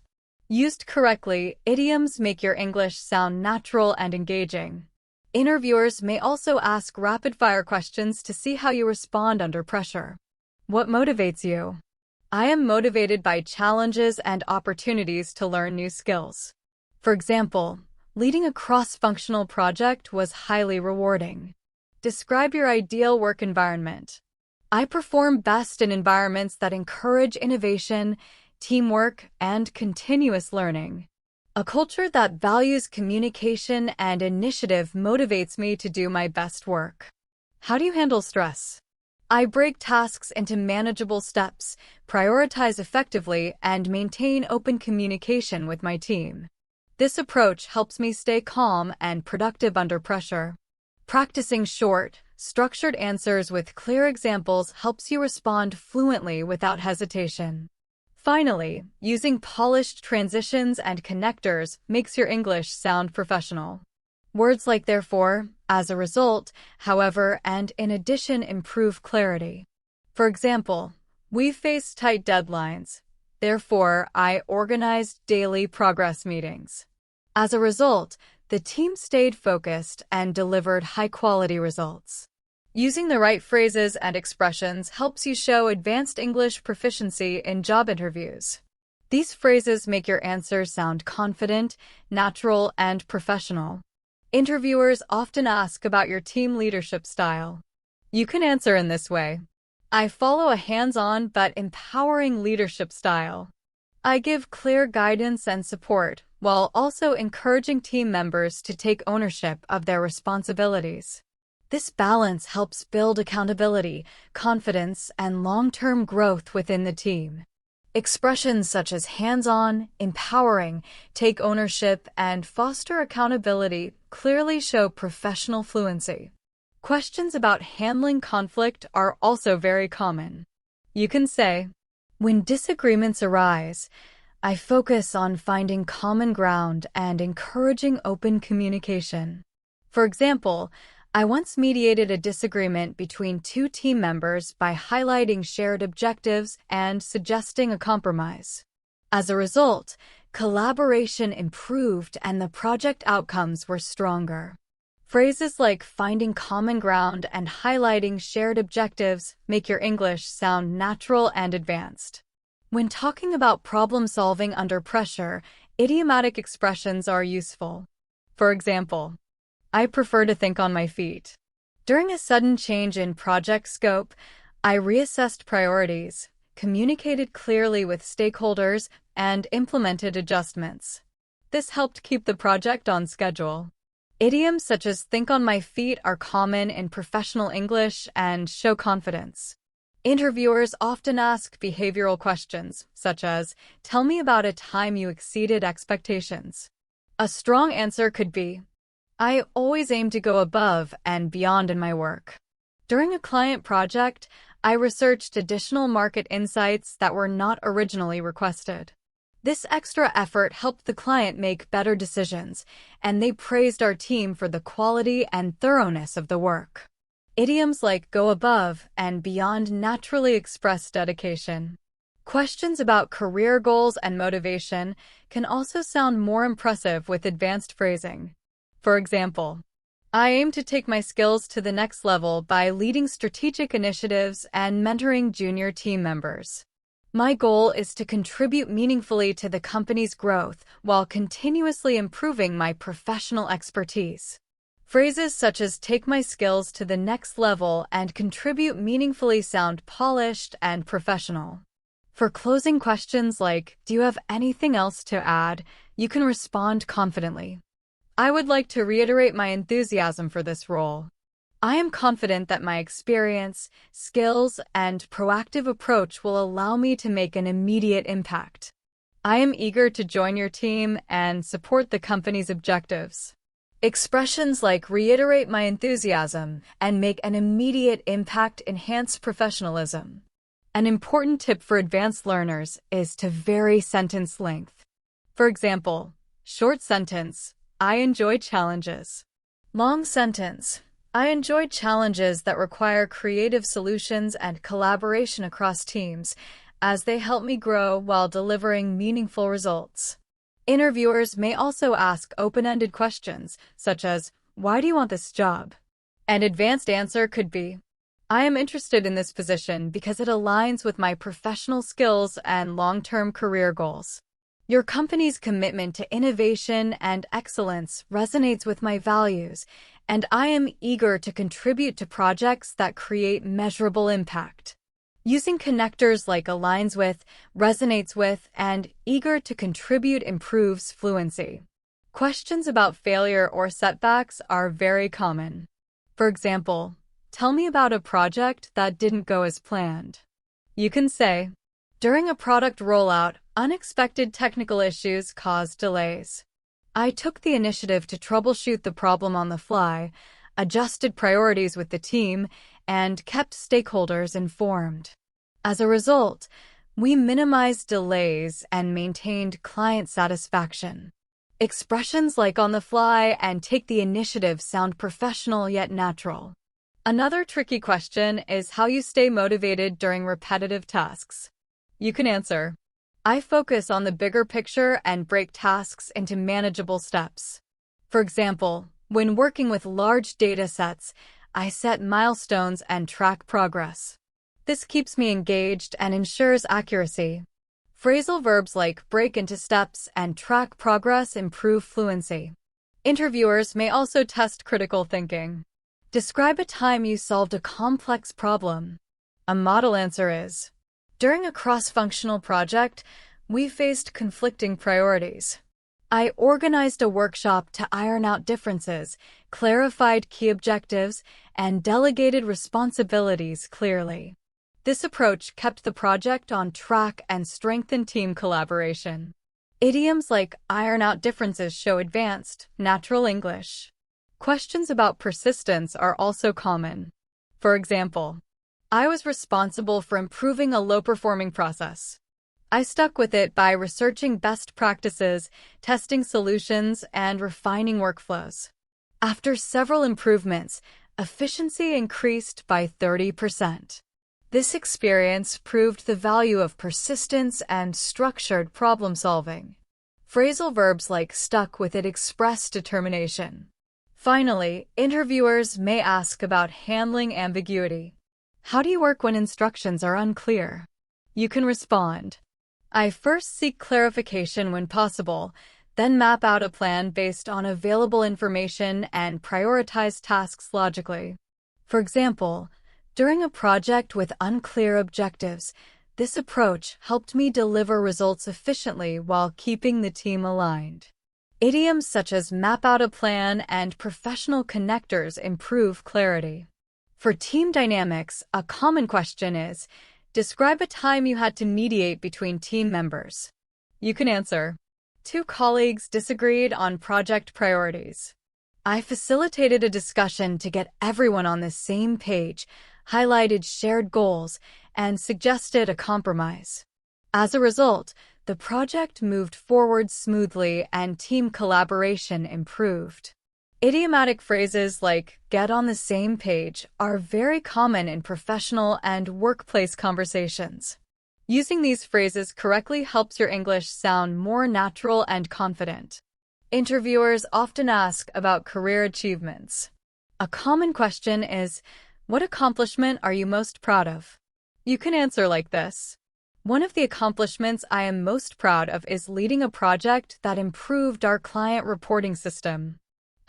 Used correctly, idioms make your English sound natural and engaging. Interviewers may also ask rapid-fire questions to see how you respond under pressure. What motivates you? I am motivated by challenges and opportunities to learn new skills. For example, leading a cross-functional project was highly rewarding. Describe your ideal work environment. I perform best in environments that encourage innovation, teamwork, and continuous learning. A culture that values communication and initiative motivates me to do my best work. How do you handle stress? I break tasks into manageable steps, prioritize effectively, and maintain open communication with my team. This approach helps me stay calm and productive under pressure. Practicing short, structured answers with clear examples helps you respond fluently without hesitation. Finally, using polished transitions and connectors makes your English sound professional. Words like therefore, as a result, however, and in addition improve clarity. For example, we face tight deadlines. Therefore, I organized daily progress meetings. As a result, the team stayed focused and delivered high-quality results. Using the right phrases and expressions helps you show advanced English proficiency in job interviews. These phrases make your answers sound confident, natural, and professional. Interviewers often ask about your team leadership style. You can answer in this way. I follow a hands-on but empowering leadership style. I give clear guidance and support while also encouraging team members to take ownership of their responsibilities. This balance helps build accountability, confidence, and long-term growth within the team. Expressions such as hands-on, empowering, take ownership, and foster accountability clearly show professional fluency. Questions about handling conflict are also very common. You can say, when disagreements arise, I focus on finding common ground and encouraging open communication. For example, I once mediated a disagreement between two team members by highlighting shared objectives and suggesting a compromise. As a result, collaboration improved and the project outcomes were stronger. Phrases like finding common ground and highlighting shared objectives make your English sound natural and advanced. When talking about problem-solving under pressure, idiomatic expressions are useful. For example, I prefer to think on my feet. During a sudden change in project scope, I reassessed priorities, communicated clearly with stakeholders, and implemented adjustments. This helped keep the project on schedule. Idioms such as think on my feet are common in professional English and show confidence. Interviewers often ask behavioral questions, such as, tell me about a time you exceeded expectations. A strong answer could be, I always aim to go above and beyond in my work. During a client project, I researched additional market insights that were not originally requested. This extra effort helped the client make better decisions, and they praised our team for the quality and thoroughness of the work. Idioms like go above and beyond naturally express dedication. Questions about career goals and motivation can also sound more impressive with advanced phrasing. For example, I aim to take my skills to the next level by leading strategic initiatives and mentoring junior team members. My goal is to contribute meaningfully to the company's growth while continuously improving my professional expertise. Phrases such as take my skills to the next level and contribute meaningfully sound polished and professional. For closing questions like, do you have anything else to add, you can respond confidently. I would like to reiterate my enthusiasm for this role. I am confident that my experience, skills, and proactive approach will allow me to make an immediate impact. I am eager to join your team and support the company's objectives. Expressions like reiterate my enthusiasm and make an immediate impact enhance professionalism. An important tip for advanced learners is to vary sentence length. For example, short sentence, I enjoy challenges. Long sentence, I enjoy challenges that require creative solutions and collaboration across teams, as they help me grow while delivering meaningful results. Interviewers may also ask open-ended questions, such as, why do you want this job? An advanced answer could be, I am interested in this position because it aligns with my professional skills and long-term career goals. Your company's commitment to innovation and excellence resonates with my values, and I am eager to contribute to projects that create measurable impact. Using connectors like aligns with, resonates with, and eager to contribute improves fluency. Questions about failure or setbacks are very common. For example, tell me about a project that didn't go as planned. You can say, during a product rollout, unexpected technical issues caused delays. I took the initiative to troubleshoot the problem on the fly, adjusted priorities with the team, and kept stakeholders informed. As a result, we minimized delays and maintained client satisfaction. Expressions like on the fly and take the initiative sound professional yet natural. Another tricky question is how you stay motivated during repetitive tasks. You can answer, I focus on the bigger picture and break tasks into manageable steps. For example, when working with large data sets, I set milestones and track progress. This keeps me engaged and ensures accuracy. Phrasal verbs like break into steps and track progress improve fluency. Interviewers may also test critical thinking. Describe a time you solved a complex problem. A model answer is, during a cross-functional project, we faced conflicting priorities. I organized a workshop to iron out differences, clarified key objectives, and delegated responsibilities clearly. This approach kept the project on track and strengthened team collaboration. Idioms like iron out differences show advanced, natural English. Questions about persistence are also common. For example, I was responsible for improving a low-performing process. I stuck with it by researching best practices, testing solutions, and refining workflows. After several improvements, efficiency increased by 30%. This experience proved the value of persistence and structured problem-solving. Phrasal verbs like stuck with it express determination. Finally, interviewers may ask about handling ambiguity. How do you work when instructions are unclear? You can respond, I first seek clarification when possible, then map out a plan based on available information and prioritize tasks logically. For example, during a project with unclear objectives, this approach helped me deliver results efficiently while keeping the team aligned. Idioms such as map out a plan and professional connectors improve clarity. For team dynamics, a common question is, describe a time you had to mediate between team members. You can answer, two colleagues disagreed on project priorities. I facilitated a discussion to get everyone on the same page, highlighted shared goals, and suggested a compromise. As a result, the project moved forward smoothly and team collaboration improved. Idiomatic phrases like get on the same page are very common in professional and workplace conversations. Using these phrases correctly helps your English sound more natural and confident. Interviewers often ask about career achievements. A common question is, what accomplishment are you most proud of? You can answer like this. One of the accomplishments I am most proud of is leading a project that improved our client reporting system.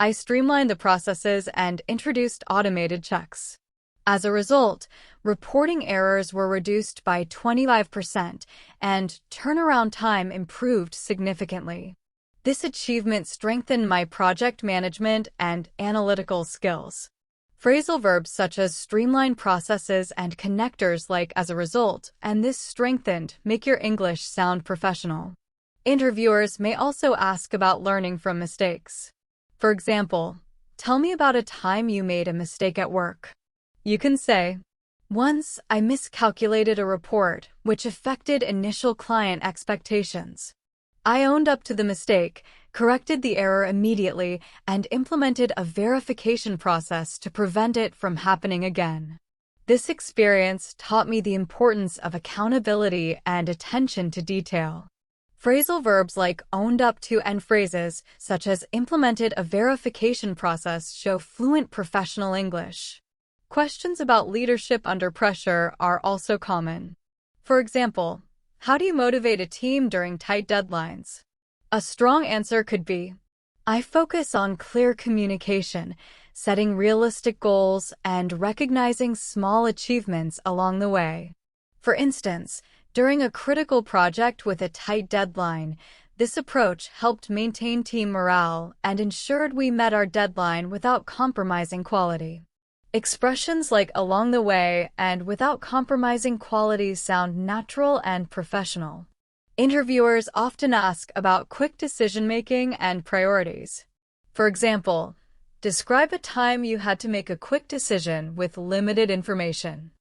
I streamlined the processes and introduced automated checks. As a result, reporting errors were reduced by 25% and turnaround time improved significantly. This achievement strengthened my project management and analytical skills. Phrasal verbs such as streamline processes and connectors like as a result, and this strengthened, make your English sound professional. Interviewers may also ask about learning from mistakes. For example, tell me about a time you made a mistake at work. You can say, Once, I miscalculated a report, which affected initial client expectations. I owned up to the mistake, corrected the error immediately, and implemented a verification process to prevent it from happening again. This experience taught me the importance of accountability and attention to detail. Phrasal verbs like owned up to and phrases such as implemented a verification process show fluent professional English. Questions about leadership under pressure are also common. For example, how do you motivate a team during tight deadlines? A strong answer could be, I focus on clear communication, setting realistic goals, and recognizing small achievements along the way. For instance, during a critical project with a tight deadline, this approach helped maintain team morale and ensured we met our deadline without compromising quality. Expressions like along the way and without compromising quality sound natural and professional. Interviewers often ask about quick decision-making and priorities. For example, describe a time you had to make a quick decision with limited information.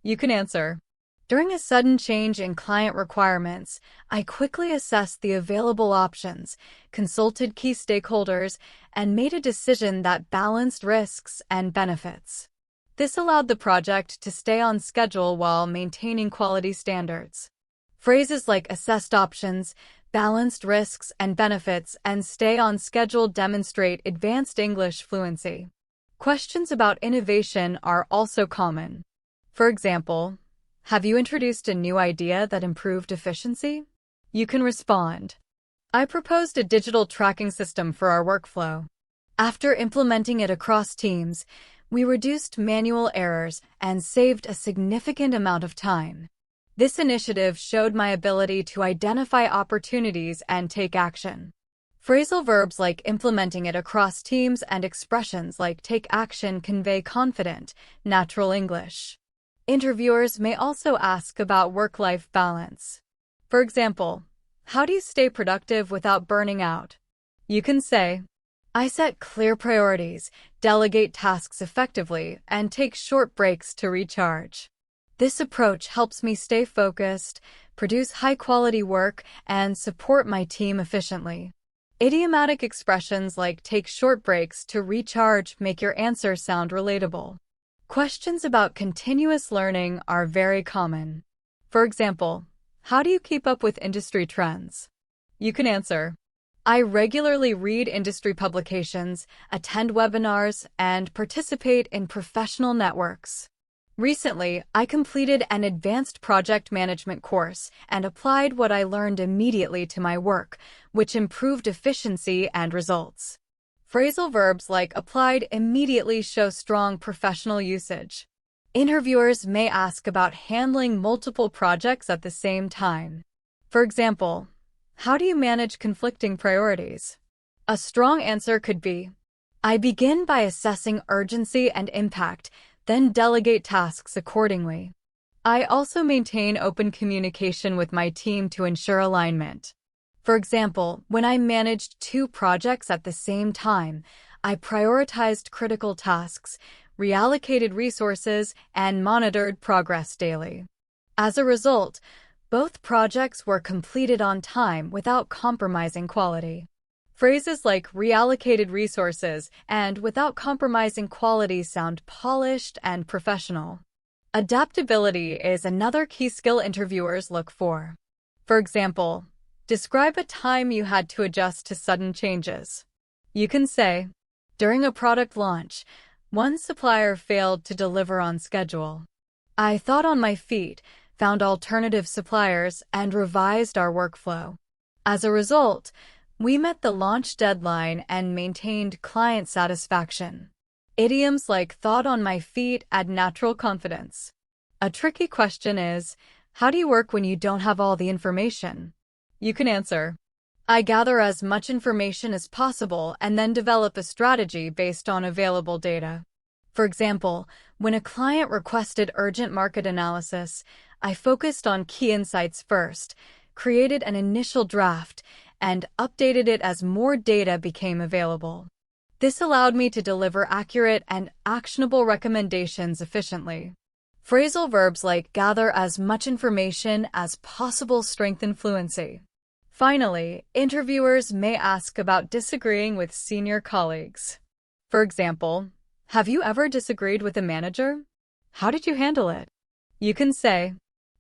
You can answer, during a sudden change in client requirements, I quickly assessed the available options, consulted key stakeholders, and made a decision that balanced risks and benefits. This allowed the project to stay on schedule while maintaining quality standards. Phrases like assessed options, balanced risks and benefits, and stay on schedule demonstrate advanced English fluency. Questions about innovation are also common. For example, have you introduced a new idea that improved efficiency? You can respond, I proposed a digital tracking system for our workflow. After implementing it across teams, we reduced manual errors and saved a significant amount of time. This initiative showed my ability to identify opportunities and take action. Phrasal verbs like implementing it across teams and expressions like take action convey confident, natural English. Interviewers may also ask about work-life balance. For example, how do you stay productive without burning out? You can say, I set clear priorities, delegate tasks effectively, and take short breaks to recharge. This approach helps me stay focused, produce high-quality work, and support my team efficiently. Idiomatic expressions like take short breaks to recharge make your answer sound relatable. Questions about continuous learning are very common. For example, how do you keep up with industry trends? You can answer, I regularly read industry publications, attend webinars, and participate in professional networks. Recently, I completed an advanced project management course and applied what I learned immediately to my work, which improved efficiency and results. Phrasal verbs like applied immediately show strong professional usage. Interviewers may ask about handling multiple projects at the same time. For example, how do you manage conflicting priorities? A strong answer could be, I begin by assessing urgency and impact, then delegate tasks accordingly. I also maintain open communication with my team to ensure alignment. For example, when I managed 2 projects at the same time, I prioritized critical tasks, reallocated resources, and monitored progress daily. As a result, both projects were completed on time without compromising quality. Phrases like reallocated resources and without compromising quality sound polished and professional. Adaptability is another key skill interviewers look for. For example, describe a time you had to adjust to sudden changes. You can say, during a product launch, one supplier failed to deliver on schedule. I thought on my feet, found alternative suppliers, and revised our workflow. As a result, we met the launch deadline and maintained client satisfaction. Idioms like thought on my feet add natural confidence. A tricky question is, how do you work when you don't have all the information? You can answer, I gather as much information as possible and then develop a strategy based on available data. For example, when a client requested urgent market analysis, I focused on key insights first, created an initial draft, and updated it as more data became available. This allowed me to deliver accurate and actionable recommendations efficiently. Phrasal verbs like gather as much information as possible strengthen fluency. Finally, interviewers may ask about disagreeing with senior colleagues. For example, have you ever disagreed with a manager? How did you handle it? You can say,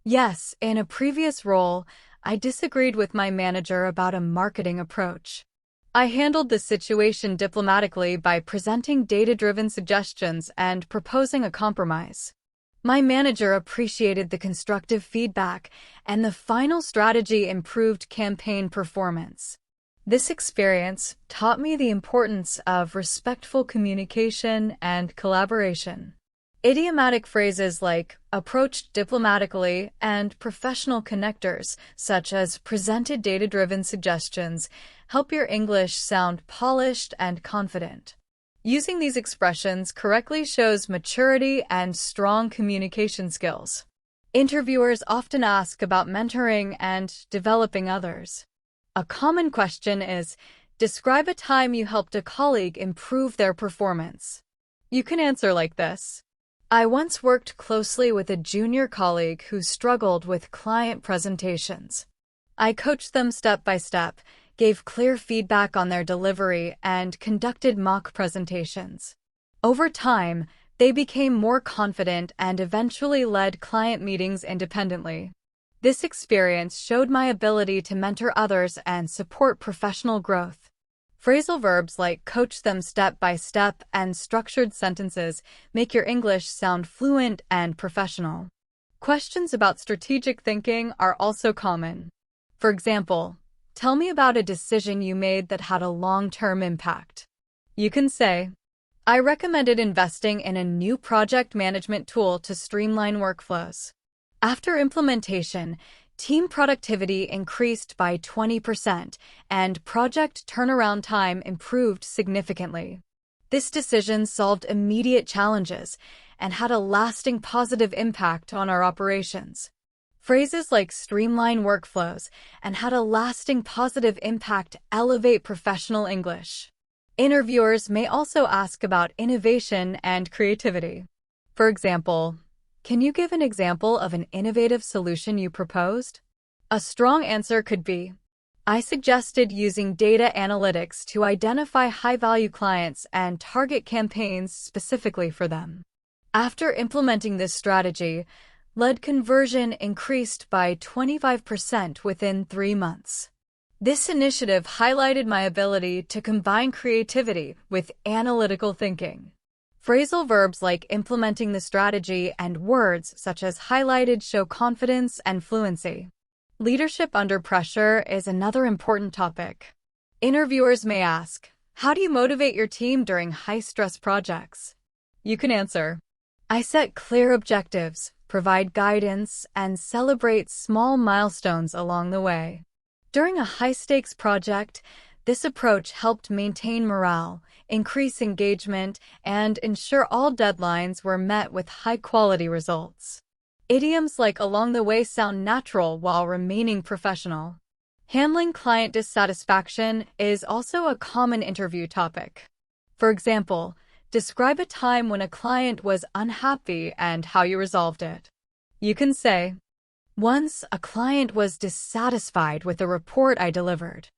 yes, in a previous role, I disagreed with my manager about a marketing approach. I handled the situation diplomatically by presenting data-driven suggestions and proposing a compromise. My manager appreciated the constructive feedback, and the final strategy improved campaign performance. This experience taught me the importance of respectful communication and collaboration. Idiomatic phrases like approached diplomatically and professional connectors, such as presented data-driven suggestions, help your English sound polished and confident. Using these expressions correctly shows maturity and strong communication skills. Interviewers often ask about mentoring and developing others. A common question is, describe a time you helped a colleague improve their performance. You can answer like this. I once worked closely with a junior colleague who struggled with client presentations. I coached them step by step, gave clear feedback on their delivery, and conducted mock presentations. Over time, they became more confident and eventually led client meetings independently. This experience showed my ability to mentor others and support professional growth. Phrasal verbs like coach them step by step and structured sentences make your English sound fluent and professional. Questions about strategic thinking are also common. For example, tell me about a decision you made that had a long-term impact. You can say, I recommended investing in a new project management tool to streamline workflows. After implementation, team productivity increased by 20% and project turnaround time improved significantly. This decision solved immediate challenges and had a lasting positive impact on our operations. Phrases like streamline workflows and had a lasting positive impact elevate professional English. Interviewers may also ask about innovation and creativity. For example, can you give an example of an innovative solution you proposed? A strong answer could be, I suggested using data analytics to identify high-value clients and target campaigns specifically for them. After implementing this strategy, lead conversion increased by 25% within 3 months. This initiative highlighted my ability to combine creativity with analytical thinking. Phrasal verbs like implementing the strategy and words such as highlighted show confidence and fluency. Leadership under pressure is another important topic. Interviewers may ask, how do you motivate your team during high-stress projects? You can answer, I set clear objectives, provide guidance, and celebrate small milestones along the way. During a high-stakes project, this approach helped maintain morale, increase engagement, and ensure all deadlines were met with high-quality results. Idioms like along the way sound natural while remaining professional. Handling client dissatisfaction is also a common interview topic. For example, describe a time when a client was unhappy and how you resolved it. You can say, once a client was dissatisfied with the report I delivered.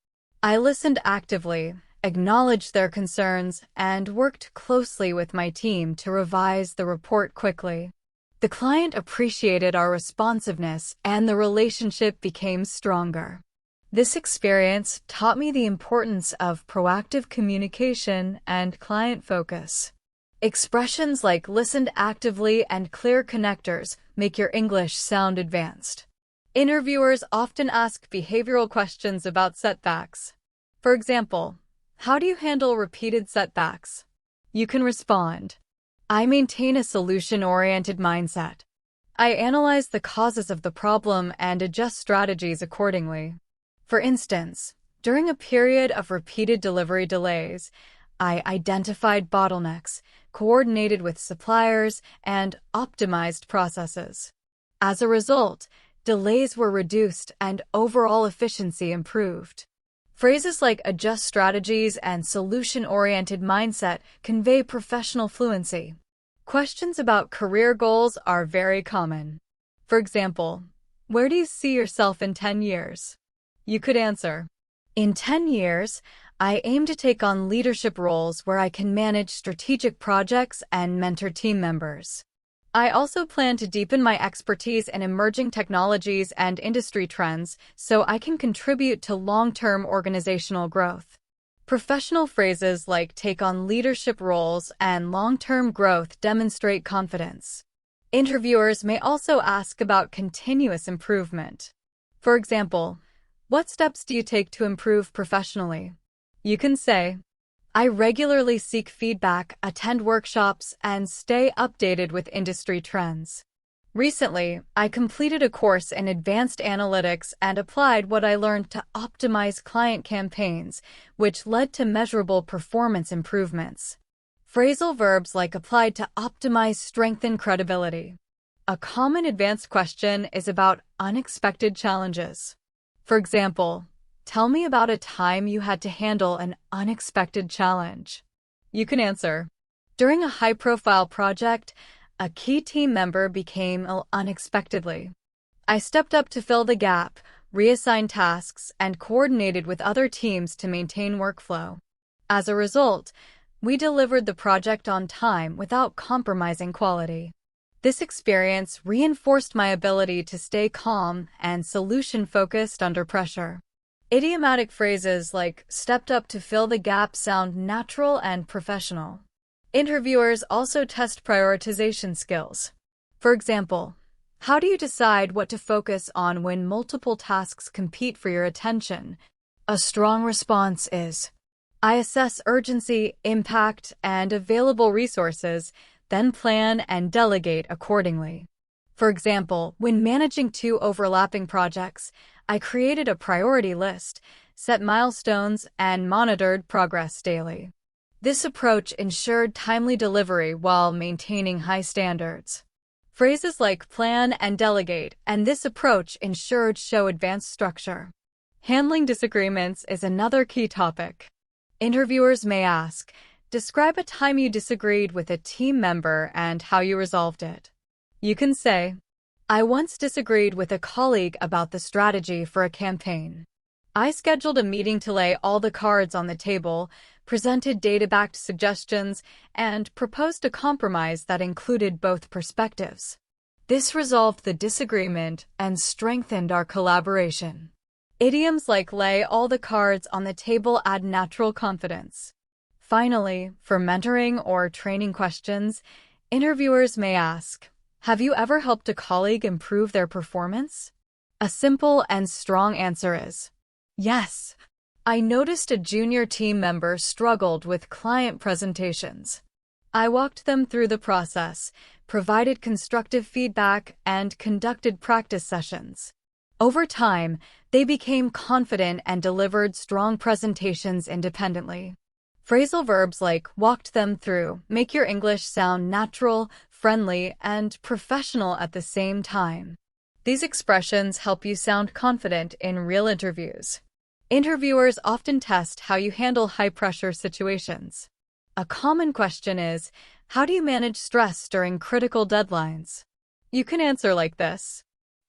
I listened actively, acknowledged their concerns, and worked closely with my team to revise the report quickly. The client appreciated our responsiveness and the relationship became stronger. This experience taught me the importance of proactive communication and client focus. Expressions like listened actively and clear connectors make your English sound advanced. Interviewers often ask behavioral questions about setbacks. For example, how do you handle repeated setbacks? You can respond, I maintain a solution-oriented mindset. I analyze the causes of the problem and adjust strategies accordingly. For instance, during a period of repeated delivery delays, I identified bottlenecks, coordinated with suppliers, and optimized processes. As a result, delays were reduced and overall efficiency improved. Phrases like adjust strategies and solution-oriented mindset convey professional fluency. Questions about career goals are very common. For example, where do you see yourself in 10 years? You could answer, in 10 years, I aim to take on leadership roles where I can manage strategic projects and mentor team members. I also plan to deepen my expertise in emerging technologies and industry trends so I can contribute to long-term organizational growth. Professional phrases like take on leadership roles and long-term growth demonstrate confidence. Interviewers may also ask about continuous improvement. For example, what steps do you take to improve professionally? You can say, I regularly seek feedback, attend workshops, and stay updated with industry trends. Recently, I completed a course in advanced analytics and applied what I learned to optimize client campaigns, which led to measurable performance improvements. Phrasal verbs like applied to optimize strengthen credibility. A common advanced question is about unexpected challenges. For example, tell me about a time you had to handle an unexpected challenge. You can answer, during a high-profile project, a key team member became ill unexpectedly. I stepped up to fill the gap, reassigned tasks, and coordinated with other teams to maintain workflow. As a result, we delivered the project on time without compromising quality. This experience reinforced my ability to stay calm and solution-focused under pressure. Idiomatic phrases like stepped up to fill the gap sound natural and professional. Interviewers also test prioritization skills. For example, how do you decide what to focus on when multiple tasks compete for your attention? A strong response is, I assess urgency, impact, and available resources, then plan and delegate accordingly. For example, when managing 2 overlapping projects, I created a priority list, set milestones, and monitored progress daily. This approach ensured timely delivery while maintaining high standards. Phrases like plan and delegate and this approach ensured show advanced structure. Handling disagreements is another key topic. Interviewers may ask, describe a time you disagreed with a team member and how you resolved it. You can say, I once disagreed with a colleague about the strategy for a campaign. I scheduled a meeting to lay all the cards on the table, presented data-backed suggestions, and proposed a compromise that included both perspectives. This resolved the disagreement and strengthened our collaboration. Idioms like lay all the cards on the table add natural confidence. Finally, for mentoring or training questions, interviewers may ask, have you ever helped a colleague improve their performance? A simple and strong answer is, yes. I noticed a junior team member struggled with client presentations. I walked them through the process, provided constructive feedback, and conducted practice sessions. Over time, they became confident and delivered strong presentations independently. Phrasal verbs like walked them through make your English sound natural, friendly, and professional at the same time. These expressions help you sound confident in real interviews. Interviewers often test how you handle high-pressure situations. A common question is, how do you manage stress during critical deadlines? You can answer like this.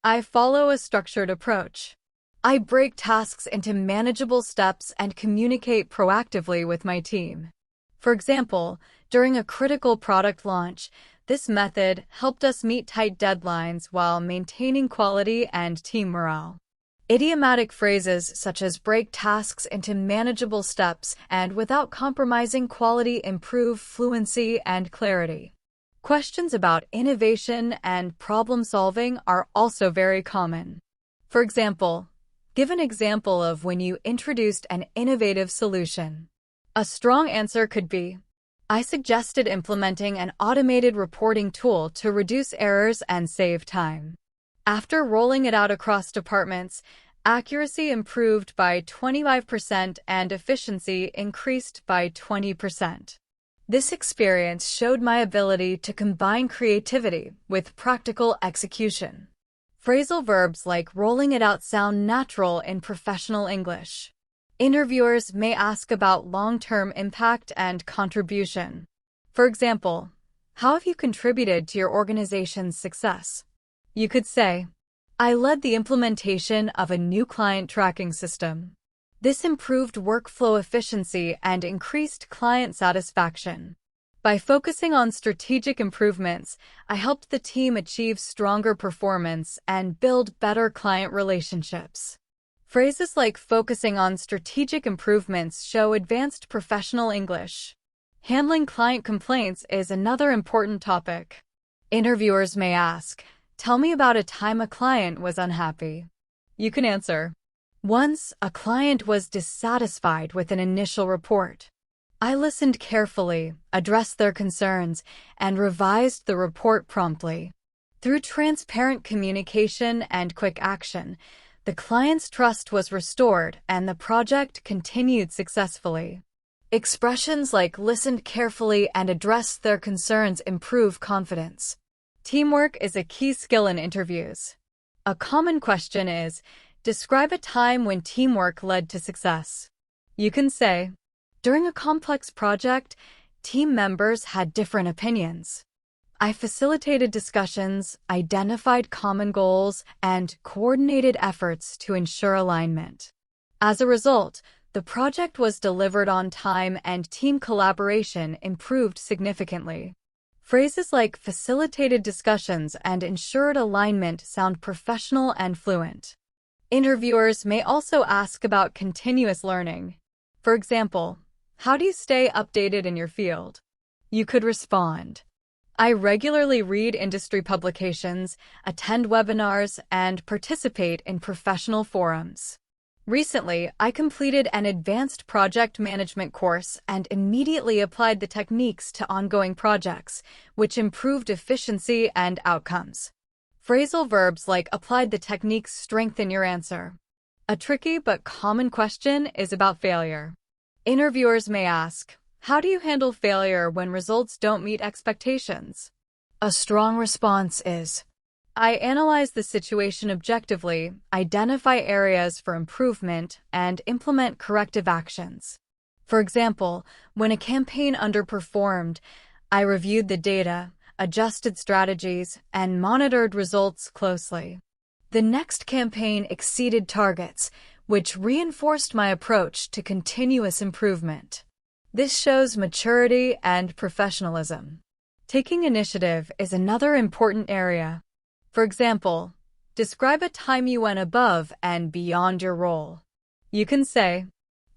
I follow a structured approach. I break tasks into manageable steps and communicate proactively with my team. For example, during a critical product launch, this method helped us meet tight deadlines while maintaining quality and team morale. Idiomatic phrases such as break tasks into manageable steps and without compromising quality improve fluency and clarity. Questions about innovation and problem-solving are also very common. For example, give an example of when you introduced an innovative solution. A strong answer could be, I suggested implementing an automated reporting tool to reduce errors and save time. After rolling it out across departments, accuracy improved by 25% and efficiency increased by 20%. This experience showed my ability to combine creativity with practical execution. Phrasal verbs like rolling it out sound natural in professional English. Interviewers may ask about long-term impact and contribution. For example, How have you contributed to your organization's success? You could say, I led the implementation of a new client tracking system. This improved workflow efficiency and increased client satisfaction. By focusing on strategic improvements, I helped the team achieve stronger performance and build better client relationships. Phrases like focusing on strategic improvements show advanced professional English. Handling client complaints is another important topic. Interviewers may ask, tell me about a time a client was unhappy. You can answer, once a client was dissatisfied with an initial report. I listened carefully, addressed their concerns, and revised the report promptly. Through transparent communication and quick action, the client's trust was restored and the project continued successfully. Expressions like listened carefully and addressed their concerns improve confidence. Teamwork is a key skill in interviews. A common question is, describe a time when teamwork led to success. You can say, during a complex project, team members had different opinions. I facilitated discussions, identified common goals, and coordinated efforts to ensure alignment. As a result, the project was delivered on time and team collaboration improved significantly. Phrases like facilitated discussions and ensured alignment sound professional and fluent. Interviewers may also ask about continuous learning. For example, how do you stay updated in your field? You could respond, I regularly read industry publications, attend webinars, and participate in professional forums. Recently, I completed an advanced project management course and immediately applied the techniques to ongoing projects, which improved efficiency and outcomes. Phrasal verbs like applied the techniques strengthen your answer. A tricky but common question is about failure. Interviewers may ask, how do you handle failure when results don't meet expectations? A strong response is, I analyze the situation objectively, identify areas for improvement, and implement corrective actions. For example, when a campaign underperformed, I reviewed the data, adjusted strategies, and monitored results closely. The next campaign exceeded targets, which reinforced my approach to continuous improvement. This shows maturity and professionalism. Taking initiative is another important area. For example, describe a time you went above and beyond your role. You can say,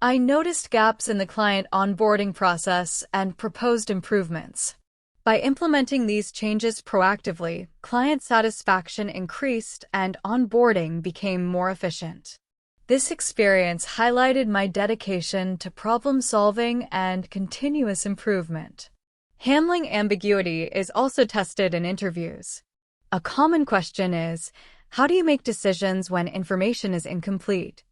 I noticed gaps in the client onboarding process and proposed improvements. By implementing these changes proactively, client satisfaction increased and onboarding became more efficient. This experience highlighted my dedication to problem-solving and continuous improvement. Handling ambiguity is also tested in interviews. A common question is, how do you make decisions when information is incomplete?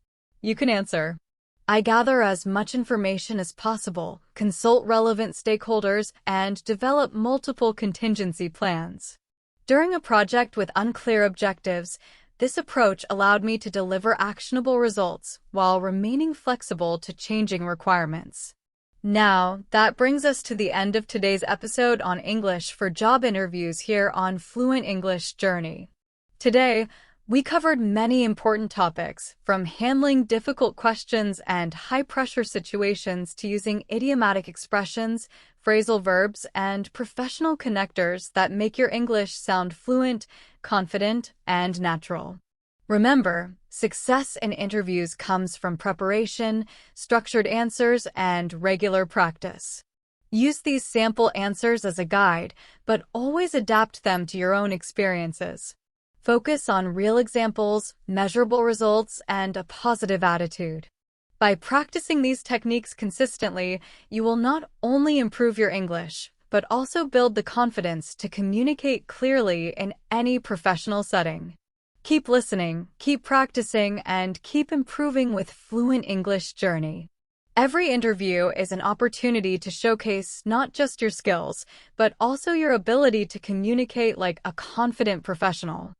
You can answer, I gather as much information as possible, consult relevant stakeholders, and develop multiple contingency plans. During a project with unclear objectives, this approach allowed me to deliver actionable results while remaining flexible to changing requirements. Now, that brings us to the end of today's episode on English for job interviews here on Fluent English Journey. Today, we covered many important topics, from handling difficult questions and high-pressure situations to using idiomatic expressions, phrasal verbs, and professional connectors that make your English sound fluent, confident, and natural. Remember, success in interviews comes from preparation, structured answers, and regular practice. Use these sample answers as a guide, but always adapt them to your own experiences. Focus on real examples, measurable results, and a positive attitude. By practicing these techniques consistently, you will not only improve your English, but also build the confidence to communicate clearly in any professional setting. Keep listening, keep practicing, and keep improving with Fluent English Journey. Every interview is an opportunity to showcase not just your skills, but also your ability to communicate like a confident professional.